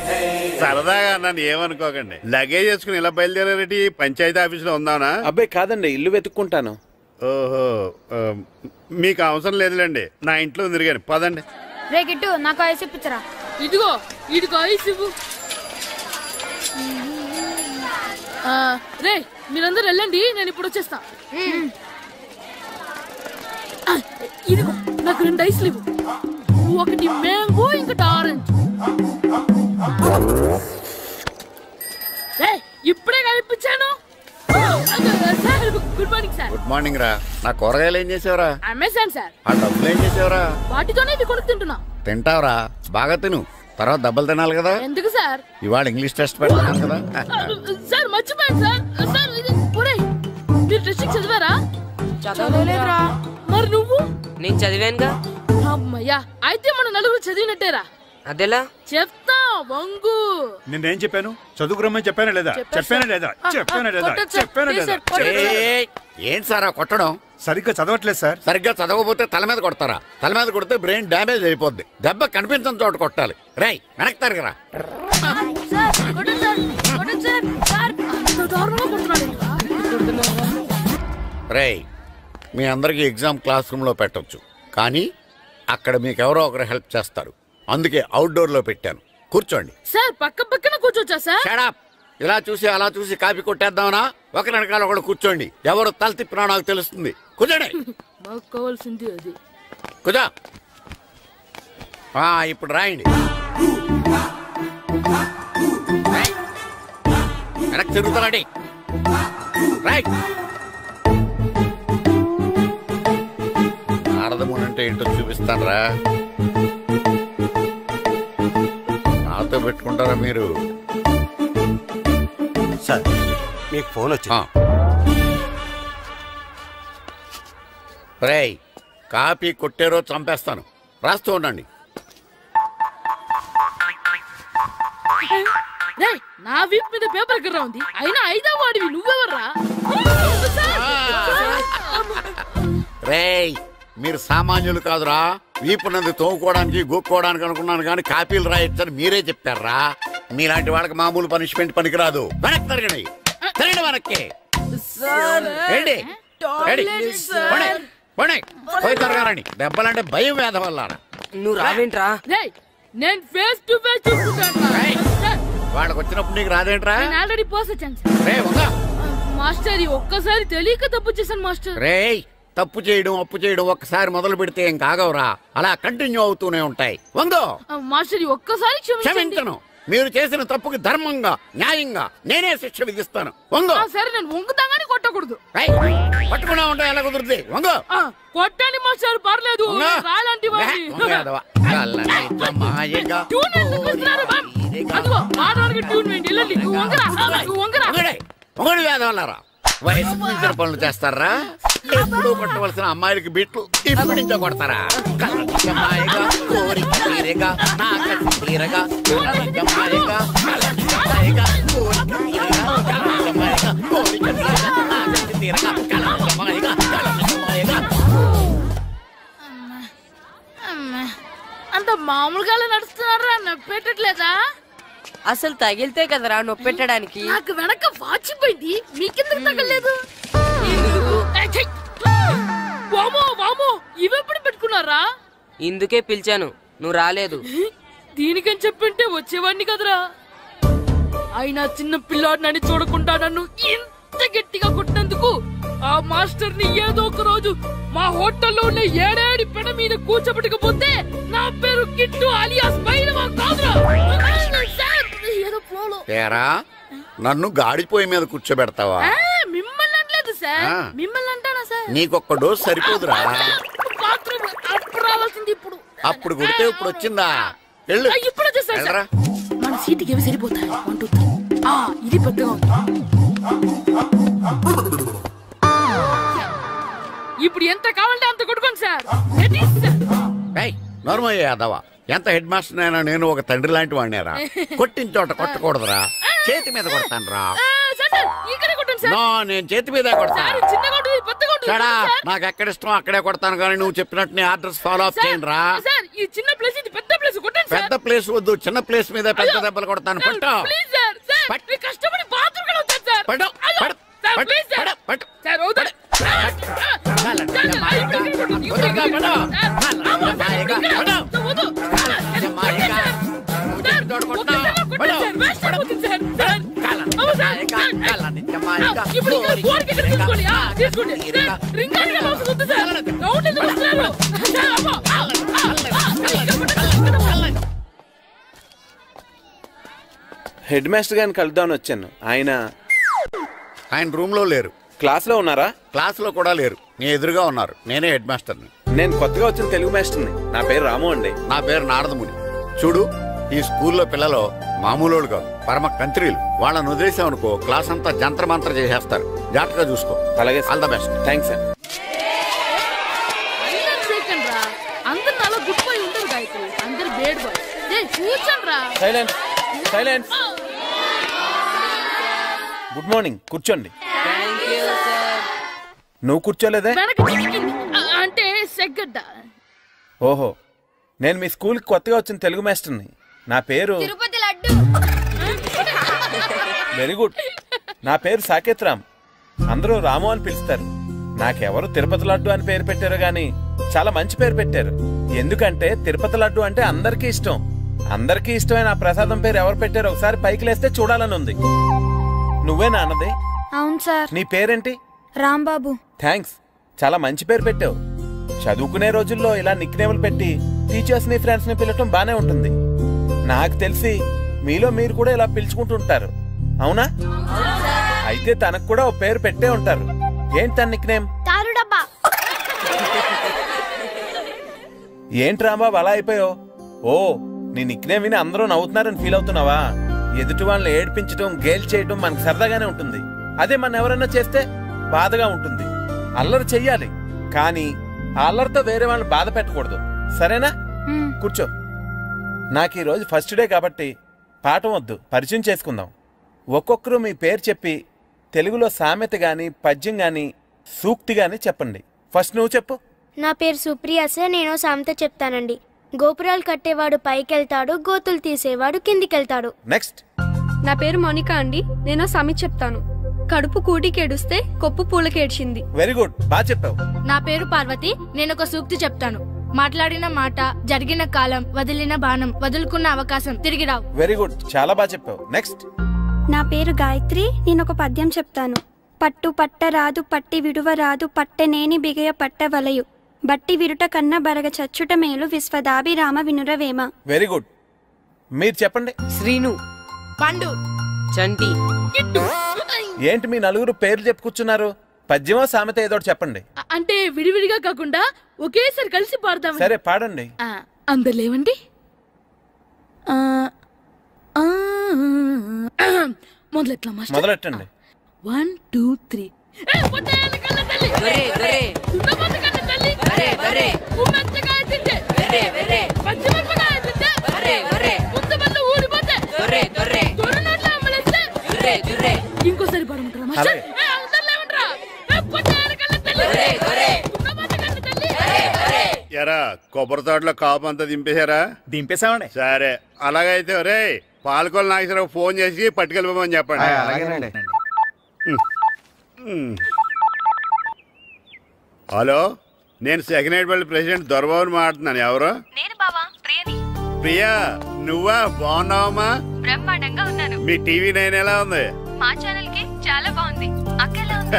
Speaker 17: సరదాగా నన్ను ఏమనుకోకండి. లగేజ్ చేసుకుని ఇలా బయలుదేరేటి పంచాయతీ ఆఫీసులో ఉందానా?
Speaker 3: అబ్బాయి కాదండి, ఇల్లు వెతుక్కుంటాను.
Speaker 17: ఓహో, మీకు అవసరం లేదులేండి, నా ఇంట్లో ఉంది కానీ పదండి.
Speaker 4: రే గిట్టు నాకు ఐస్ ఇప్పించరా.
Speaker 1: ఇదిగో ఇదిగో ఐస్ ఇవ్వు. రే మీరందరూ వెళ్ళండి, నేను ఇప్పుడు వచ్చేస్తా. ఇదిగో నాకు 2 ఐస్లు ఇవ్వు. ఒకటి మ్యాంగో ఇంకటి ఆరెంజ్. ఇప్పుడే కనిపించాను. Good morning sir.
Speaker 9: Good morning రా. నా కూరగాయలు ఏం చేసావురా?
Speaker 1: Amazon sir.
Speaker 9: ఆ డబ్బులు ఏం చేసావురా?
Speaker 1: వాటితోనే ఇవి కొనుక్కు తింటున్నా.
Speaker 9: తింటావురా, బాగా తిను, తర్వాత దెబ్బలు తినాలి కదా.
Speaker 1: ఎందుకు సార్?
Speaker 9: ఇవాళ ఇంగ్లీష్ టెస్ట్ పెడతాను కదా.
Speaker 1: సార్ మర్చిపోయాను సార్. సార్ మీరు టెస్టింగ్ చదివారా?
Speaker 2: చదవలేదురా.
Speaker 1: మరి నువ్వు?
Speaker 2: నేను చదివానుగా.
Speaker 1: అమ్మయ్యా, అయితే మన నలుగురు చదివినట్టేరా.
Speaker 2: అదెలా?
Speaker 1: చెప్తా వంగు.
Speaker 8: నిన్నేం చెప్పాను? చదువుకురమ్మని చెప్పానా లేదా? చెప్పానా లేదా? చెప్పానా లేదా? చెప్పానా లేదా?
Speaker 9: ఏంటి సార్ కొట్టడం?
Speaker 8: సరిగ్గా చదవట్లేదు సార్.
Speaker 9: సరిగ్గా చదవకపోతే తల మీద కొడతారా? తల మీద కొడితే బ్రెయిన్ డ్యామేజ్ అయిపోద్ది. దెబ్బ కనిపించని చోట కొట్టాలి. రై వెనక్కి తరగరా. రేయ్, మీ అందరికి ఎగ్జామ్ క్లాస్ రూమ్ లో పెట్టొచ్చు, కానీ అక్కడ మీకు ఎవరో ఒకరు హెల్ప్ చేస్తారు. అందుకే అవుట్డోర్ లో పెట్టాను. కూర్చోండి.
Speaker 1: సార్ పక్క పక్కన కూర్చోచ్చా సార్?
Speaker 9: Shut up. ఇలా చూసి అలా చూసి కాపీ కొట్టేద్దామనా? ఒకరి వెనకాల ఒకడు కూర్చోండి. ఎవరు తల తిప్పినా నాకు తెలుస్తుంది. కూర్చోండి.
Speaker 1: మాకు కావాల్సింది అది.
Speaker 9: కూర్చో. ఇప్పుడు రాయండి. వెనక్కి తిరుగుతారండి. రైట్. నారదముని అంటే ఏంటో చూపిస్తాను రా. నాతో పెట్టుకుంటారా మీరు?
Speaker 12: సార్ మీకు ఫోన్ వచ్చా?
Speaker 9: రేయ్, కాపీ కొట్టారో చంపేస్తాను. రాస్తూ ఉండండి.
Speaker 1: నా వీప్ మీద పేపర్ కర్ర ఉంది, అయినా 5వ వాడివి నువ్వెవర్రా?
Speaker 9: రేయ్, మీరు సామాన్యులు కాదురా. వీపునంది తోముకోవడానికి గోక్కోవడానికి అనుకున్నాను, కానీ కాపీలు రాయొచ్చని మీరే చెప్పారా. మీలాంటి వాళ్ళకి మామూలు పనిష్మెంట్ పనికిరాదు. వెనక్కి తిరగండి. తిరగండి వెనక్కి. పోయి తిరగారండి. దెబ్బలంటే భయం వేద వల్ల.
Speaker 2: నువ్వు రావేంట్రా?
Speaker 1: నేను ఫేస్ టు ఫేస్ చూసుకుంటాను.
Speaker 9: వాళ్ళకి వచ్చినప్పుడు నీకు రాదేంట్రా?
Speaker 1: ఆల్రెడీ పోస్ వచ్చాను మాస్టర్. ఒక్కసారి తెలియక తప్పు చేశాను మాస్టర్.
Speaker 9: రేయ్, తప్పు చేయడం అప్పు చేయడం ఒక్కసారి మొదలు పెడితే ఏం కాగవరా. అలా కంటిన్యూ అవుతూనే ఉంటాయి. వందో
Speaker 1: మాస్టర్, ఒక్కసారి
Speaker 9: క్షమించను. మీరు చేసిన తప్పుకి ధర్మంగా న్యాయంగా నేనే శిక్ష విధిస్తాను. వంగో.
Speaker 1: సరే, నేను వంగుతాగానే కొట్టకూడదు.
Speaker 9: పట్టుకున్నా ఉంటా ఎలా కుదురుతుంది? వంగో.
Speaker 1: కొట్టండి మాస్టర్, పర్లేదు. రాలాంటి
Speaker 9: వేదవల్లారా, వయసు మించిన పనులు చేస్తారా? ఎప్పుడు కొట్టవలసిన అమ్మాయిలకి బిట్లు ఇప్పుడు నుంచో కొడతారా? కలగమాయగా కోరిక తీరగా నా కసి తీరగా కలగమాయగా కలగమాయగా కోరిక తీరగా కలగమాయగా కోరిక తీరగా నా కసి తీరగా కలగమాయగా కలగమాయగా.
Speaker 1: అంత మామూలుగా నడుస్తున్నారా? నొప్పెట్టట్లేదా?
Speaker 2: అసలు తగిలితే కదరా నొప్పెట్టడానికి.
Speaker 1: నాకు వెనక వాచిపోయింది, మీకెందుకు తగలేదు? వామో వామో, ఇవెప్పుడు పెట్టుకున్నారా?
Speaker 2: ఇందుకే పిలిచాను, నువ్వు రాలేదు.
Speaker 1: దీనికని చెప్పింటే వచ్చేవాడిని కదరా. అయినా చిన్న పిల్లాడినని చూడకుండా నన్ను ఇంత గట్టిగా కొట్టినందుకు ఆ మాస్టర్ ని ఏదో ఒక రోజు మా హోటల్లో ఉన్న 7 పెడ మీద కూర్చోబెట్టకపోతే నా పేరు కిట్టు అలియాస్ బైరవా కాదురా.
Speaker 9: ఏరా, నన్ను గాడిపోయి మీద కూర్చోబెడతావా?
Speaker 1: మిమ్మల్ని అనలేదు సార్, మిమ్మల్ని అంటానా సార్?
Speaker 9: నీకొక్క డోస్ సరిపోదురా.
Speaker 1: బాత్రూమ్ అప్పుడు రావాల్సింది ఇప్పుడు.
Speaker 9: అప్పుడు కొడితే ఇప్పుడు వచ్చిందా? వెళ్ళు.
Speaker 1: ఇప్పుడు వచ్చేసారు సార్. మన సీటుకి ఏవి సరిపోతాయి? 1 2 3. ఇది పెద్దగా ఉంది. ఇప్పుడు ఎంత కావాలంటే అంత కొట్టుకోండి సార్.
Speaker 9: నార్మల్ యాదవా, ఎంత హెడ్ మాస్టర్ అయినా నేను ఒక తండ్రి లాంటి వాడినేరా. కొట్టిన చోట కొట్టకూడదురా, చేతి మీద కొడతాను రా. నేను చేతి మీద కొడతాను. నాకు ఎక్కడ ఇష్టం అక్కడే కొడతాను, కానీ నువ్వు చెప్పినట్టు నీ ఆర్డర్స్ ఫాలో అప్ చేయండి రా. పెద్ద ప్లేస్ వద్దు, చిన్న ప్లేస్ మీద పెద్ద దెబ్బలు కొడతాను. పట్టు
Speaker 3: హెడ్ మాస్టర్ గారిని కలుద్దామని వచ్చాను.
Speaker 9: ఆయన రూమ్ లో లేరు.
Speaker 3: క్లాస్ లో ఉన్నారా?
Speaker 9: క్లాస్ లో కూడా లేరు. నీ ఎదురుగా ఉన్నారు. నేనే హెడ్ మాస్టర్ని.
Speaker 3: నేను కొత్తగా వచ్చిన తెలుగు మాస్టర్ని. నా పేరు రాము అండి.
Speaker 9: నా పేరు నారదముని. చూడు, ఈ స్కూల్లో పిల్లలు మామూలు కాదు, పరమ కంత్రీలు. వాళ్ళని వదిలేసామనుకో క్లాస్ అంతా జంత్ర మంత్ర చేసేస్తారు. జాగ్రత్తగా చూసుకో.
Speaker 3: అలాగే,
Speaker 9: all the best.
Speaker 3: Thanks sir. Silence. Good morning. కూర్చోండి. నువ్వు కూర్చోలేదే?
Speaker 1: అంటే సెగ్గడ్డ.
Speaker 3: ఓహో, నేను మీ స్కూల్కి కొత్తగా వచ్చిన తెలుగు మాస్టర్ని. నా పేరు
Speaker 4: తిరుపతి లడ్డు.
Speaker 3: Very good. నా పేరు సాకేత్ రామ్. అందరూ రాము అని పిలుస్తారు. నాకెవరు తిరుపతి లడ్డు అని పేరు పెట్టారు గాని చాలా మంచి పేరు పెట్టారు. ఎందుకంటే తిరుపతి లడ్డు అంటే అందరికీ ఇష్టం. అందరికీ ఇష్టమైన ఆ ప్రసాదం పేరు ఎవరు పెట్టారు ఒకసారి పైకి లేస్తే చూడాలని ఉంది. నువ్వేనా అన్నది?
Speaker 7: అవును సార్.
Speaker 3: నీ పేరేంటి?
Speaker 7: రాంబాబు.
Speaker 3: థ్యాంక్స్, చాలా మంచి పేరు పెట్టావు. చదువుకునే రోజుల్లో ఇలా నిక్నేములు పెట్టి టీచర్స్ ని ఫ్రెండ్స్ ని పిలవటం బానే ఉంటుంది. నాకు తెలిసి మీలో మీరు కూడా ఇలా పిలుచుకుంటుంటారు, అవునా? అయితే తనకు కూడా ఓ పేరు పెట్టే ఉంటారు. ఏంటి తన నిక్నేమ్? ఏంటి రాంబాబు అలా అయిపోయావు? ఓ, నీ నిక్నేమ్ విని అందరూ నవ్వుతున్నారని ఫీల్ అవుతున్నావా? ఎదుటి వాళ్ళని ఏడ్పించడం, గేల్ చేయడం మనకు సరదాగానే ఉంటుంది. అదే మన ఎవరన్నా చేస్తే బాధగా ఉంటుంది. అల్లరి చెయ్యాలి, కానీ ఆ అల్లరితో వేరే వాళ్ళని బాధ పెట్టకూడదు. సరేనా? కూర్చో. నాకు ఈ రోజు ఫస్ట్ డే కాబట్టి పాఠం వద్దు, పరిచయం చేసుకుందాం. ఒక్కొక్కరు మీ పేరు చెప్పి తెలుగులో సామెత గాని, పద్యం గాని, సూక్తి గాని చెప్పండి. ఫస్ట్ నువ్వు చెప్పు.
Speaker 13: నా పేరు సుప్రియ సార్. నేను సామెత చెప్తానండి. గోపురాలు కట్టేవాడు పైకెళ్తాడు, గోతులు తీసేవాడు కిందికెళ్తాడు.
Speaker 3: నెక్స్ట్.
Speaker 7: నా పేరు మోనికా అండి. నేను సామెత చెప్తాను. కడుపు కూటికేడుస్తే కొప్పు పూలకేడ్చింది.
Speaker 3: వెరీ గుడ్, బాగా చెప్పావు.
Speaker 4: నా పేరు పార్వతి. నేను ఒక సూక్తి చెప్తాను. మాట్లాడిన మాట, జరిగిన కాలం, వదిలిన బాణం, వదులుకున్న అవకాశం తిరిగి రావు.
Speaker 3: వెరీ గుడ్, చాలా బాగా చెప్పావు. నెక్స్ట్.
Speaker 7: నా పేరు గాయత్రి. నేను ఒక పద్యం చెప్తాను. పట్టు పట్టరాదు, పట్టి విడువరాదు, పట్టనేని బిగయ పట్టవలయు, బట్టి విరుట కన్నా బరగ చచ్చుట మేలు, విశ్వదాభిరామ వినురవేమ.
Speaker 3: Very good. మీరు చెప్పండి.
Speaker 2: శ్రీను,
Speaker 4: పండు,
Speaker 2: చంటి.
Speaker 3: ఏంటి మీ నలుగురు పేర్లు చెప్పుకూర్చున్నారు? పద్యమో సామెత ఏదో చెప్పండి.
Speaker 1: అంటే విడివిడిగా కాకుండా ఒకేసారి కలిసి పాడదాం.
Speaker 3: సరే, పాడండి.
Speaker 1: అందరు లేవండి.
Speaker 3: మొదలెట్టండి.
Speaker 1: 1 2 3. ఇంకోసారి పాడమంటారా?
Speaker 17: ఎరా కొబ్బరి తోటలో కాపు అంతా దింపేశారా?
Speaker 8: దింపేశామండి.
Speaker 17: సరే, అలాగైతే రే పాలకొల్లు నాగేశ్వరరావు ఫోన్ చేసి పట్టుకెళ్ళిపోమని చెప్పండి.
Speaker 12: అలాగేనండి.
Speaker 17: హలో, నేను సెకండ్ హెడ్ పల్లి ప్రెసిడెంట్ దొరబాబుని మాట్లాడుతున్నాను. ఎవరు?
Speaker 11: నేను బావా, ప్రియని.
Speaker 17: ప్రియా, నువ్వా? బాగున్నావమ్మా?
Speaker 11: బ్రహ్మాండంగా ఉన్నాను.
Speaker 17: మీ టీవీ 9 ఎలా ఉంది?
Speaker 11: మా ఛానల్ కి చాలా బాగుంది. అక్క ఎలా ఉంది?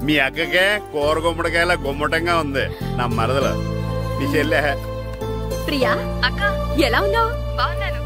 Speaker 17: మీ అక్కకే కూర గుమ్మడికాయలా గుమ్మటంగా ఉంది. నా మరదలు నీ చెల్లె.
Speaker 11: ప్రియా, అక్క ఎలా ఉన్నావు? బాగున్నాను.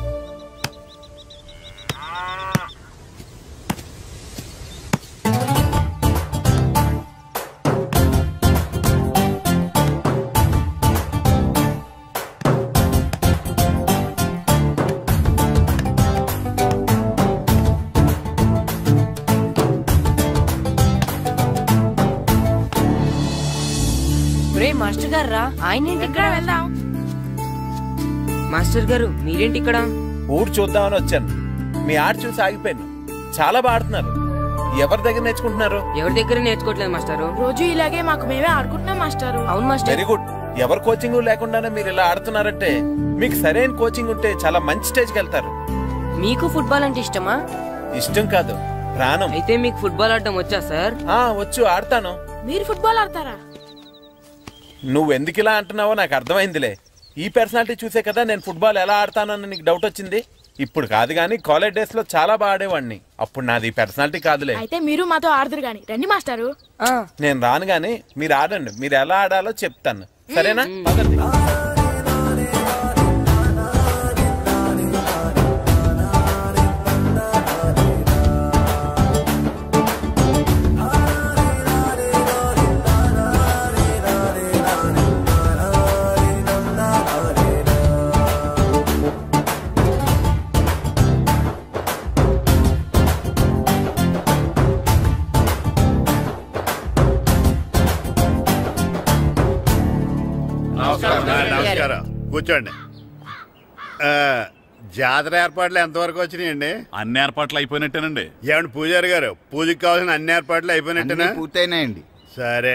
Speaker 2: మాస్టర్ గారు రా. ఆయన ఏంటి ఇక్కడ?
Speaker 4: వెళ్దాం.
Speaker 2: మాస్టర్ గారు మీరేంటి ఇక్కడ?
Speaker 3: ఊరు చూద్దామని వచ్చాను. మీ ఆట చూసి ఆగిపోయాను. చాలా బాగా ఆడుతున్నారు. ఎవరి దగ్గర నేర్చుకుంటున్నారు?
Speaker 2: ఎవరి దగ్గర నేర్చుకోవట్లేదు మాస్టారు.
Speaker 4: రోజు ఇలాగే మాకు మేమే ఆడుకుంటున్నాం మాస్టారు.
Speaker 2: అవును మాస్టర్.
Speaker 3: Very good. ఎవరు కోచింగ్ లేకుండానే మీరు ఇలా ఆడుతున్నారంటే మీకు సరైన కోచింగ్ ఉంటే చాలా మంచి స్టేజ్కి వెళ్తారు.
Speaker 2: మీకు ఫుట్బాల్ అంటే ఇష్టమా?
Speaker 3: ఇష్టం కాదు, ప్రాణం.
Speaker 2: అయితే మీకు ఫుట్బాల్ ఆడటం వచ్చా సార్?
Speaker 3: వచ్చు, ఆడతాను.
Speaker 4: మీరు ఫుట్బాల్ ఆడతారా?
Speaker 3: నువ్వెందుకు ఇలా అంటున్నావో నాకు అర్థమైందిలే. ఈ పర్సనాలిటీ చూసే కదా నేను ఫుట్బాల్ ఎలా ఆడతానని నీకు డౌట్ వచ్చింది.
Speaker 21: ఇప్పుడు కాదు గానీ కాలేజ్ డేస్ లో చాలా బాగా ఆడేవాడిని. అప్పుడు నాది పర్సనాలిటీ కాదులే.
Speaker 15: అయితే మీరు మాతో ఆడదురు గాని రండి మాస్టారు.
Speaker 21: నేను రాను గానీ మీరు ఆడండి. మీరు ఎలా ఆడాలో చెప్తాను, సరేనా? పదండి.
Speaker 17: నమస్కారం, కూర్చోండి. జాతర ఏర్పాట్లు ఎంతవరకు వచ్చినాయండి?
Speaker 8: అన్ని ఏర్పాట్లు అయిపోయినట్టేనండి.
Speaker 17: ఏమండి పూజారి గారు, పూజకి కావాల్సిన అన్ని ఏర్పాట్లు అయిపోయినట్టేనా?
Speaker 8: పూర్తయినాయండి.
Speaker 17: సరే.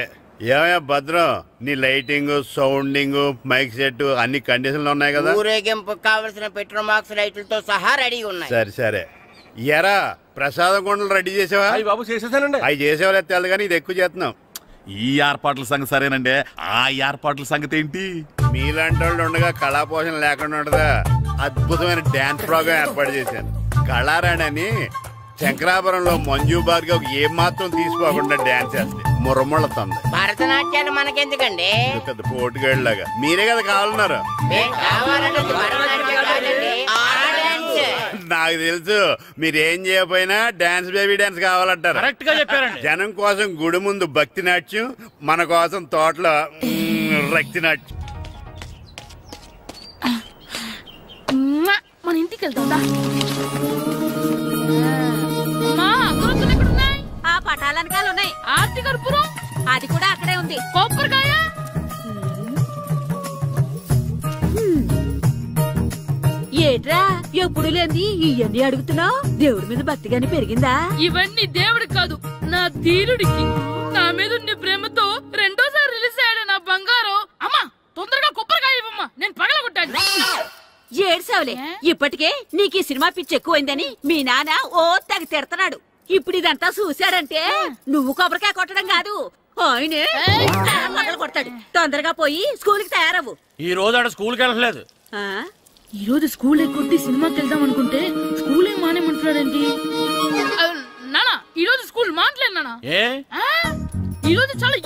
Speaker 17: ఏమయ్యా భద్రం, నీ లైటింగ్, సౌండింగ్, మైక్ సెట్ అన్ని కండిషన్లు ఉన్నాయి కదా?
Speaker 22: ఊరేగింపు కావలసిన పెట్రోల్ మార్క్స్ లైట్లతో సహా రెడీ ఉన్నాయి.
Speaker 17: సరే సరే. ఎరా ప్రసాదం కొండలు రెడీ చేసావా?
Speaker 12: బాబు చేసేసానండి.
Speaker 17: అవి చేసేవాళ్ళు తెలు కానీ ఇది ఎక్కువ చేస్తున్నాం.
Speaker 8: ఈ ఏర్పాట్ల సంగతి సరేనండి, ఆ ఏర్పాట్ల సంగతి ఏంటి?
Speaker 17: మీలాంటి వాళ్ళు ఉండగా కళా పోషణ లేకుండా ఉండదా? అద్భుతమైన డాన్స్ ప్రోగ్రామ్ ఏర్పాటు చేశాను. కళారాణి అని శంకరాపురంలో మంజు భార్గవ్ ఏం మాత్రం తీసుకోకుండా డాన్స్ చేస్తే మురముళ్ళతుంది.
Speaker 22: భరతనాట్యాలు మనకెందుకండి?
Speaker 17: పెద్ద పోటుగాళ్ళలాగా మీరే కదా కావాలన్నారు. నాకు తెలుసు మీరేం చేయకపోయినా డాన్స్ బేబీ డాన్స్ కావాలంటారు.
Speaker 9: కరెక్ట్ గా చెప్పారండి.
Speaker 17: జనం కోసం గుడి ముందు భక్తి నాట్యం, మన కోసం తోటలో రక్తి నాట్యం.
Speaker 4: మన ఇంటికి వెళ్తుందా?
Speaker 11: ఆ పటాలనకాలు ఉన్నాయి.
Speaker 4: ఆర్తి కర్పూరం
Speaker 11: అది కూడా అక్కడే ఉంది.
Speaker 4: కొబ్బరికాయ
Speaker 11: ఏట్రా ఎప్పుడు లేని ఇవన్నీ అడుగుతున్నావు? దేవుడి మీద భక్తి గాని పెరిగిందా?
Speaker 4: ఇవన్నీ దేవుడికి కాదు, నా ధీరుడికి. నా మీద ఉండే ప్రేమతో రెండోసారి రిలీజ్ అయ్యాడు నా బంగారం. అమ్మా తొందరగా కొబ్బరికాయ ఇవ్వమ్మా, నేను పగలగొట్టాను.
Speaker 11: ఏడ్సావులే, ఇప్పటికే నీకు ఈ సినిమా పిచ్చి ఎక్కువైందని మీ నాన్న ఓ తెగ తిడతాడు. ఇప్పుడు ఇదంతా చూశాడంటే నువ్వు కొబ్బరికాయ కొట్టడం కాదు, ఆయనే మొదలు కొడతాడు. తొందరగా పోయి స్కూల్ కి తయారవు.
Speaker 9: ఈ రోజు ఆడ స్కూల్కి వెళ్ళలేదు.
Speaker 4: ఈ రోజు స్కూల్ ఎక్కొట్టి సినిమాకి వెళ్దాం అనుకుంటే స్కూల్ ఏం మానేమంటున్నాడేంటి? నానా ఈ రోజు స్కూల్ మానట్లేదు నానా. ఈ రోజు చాలా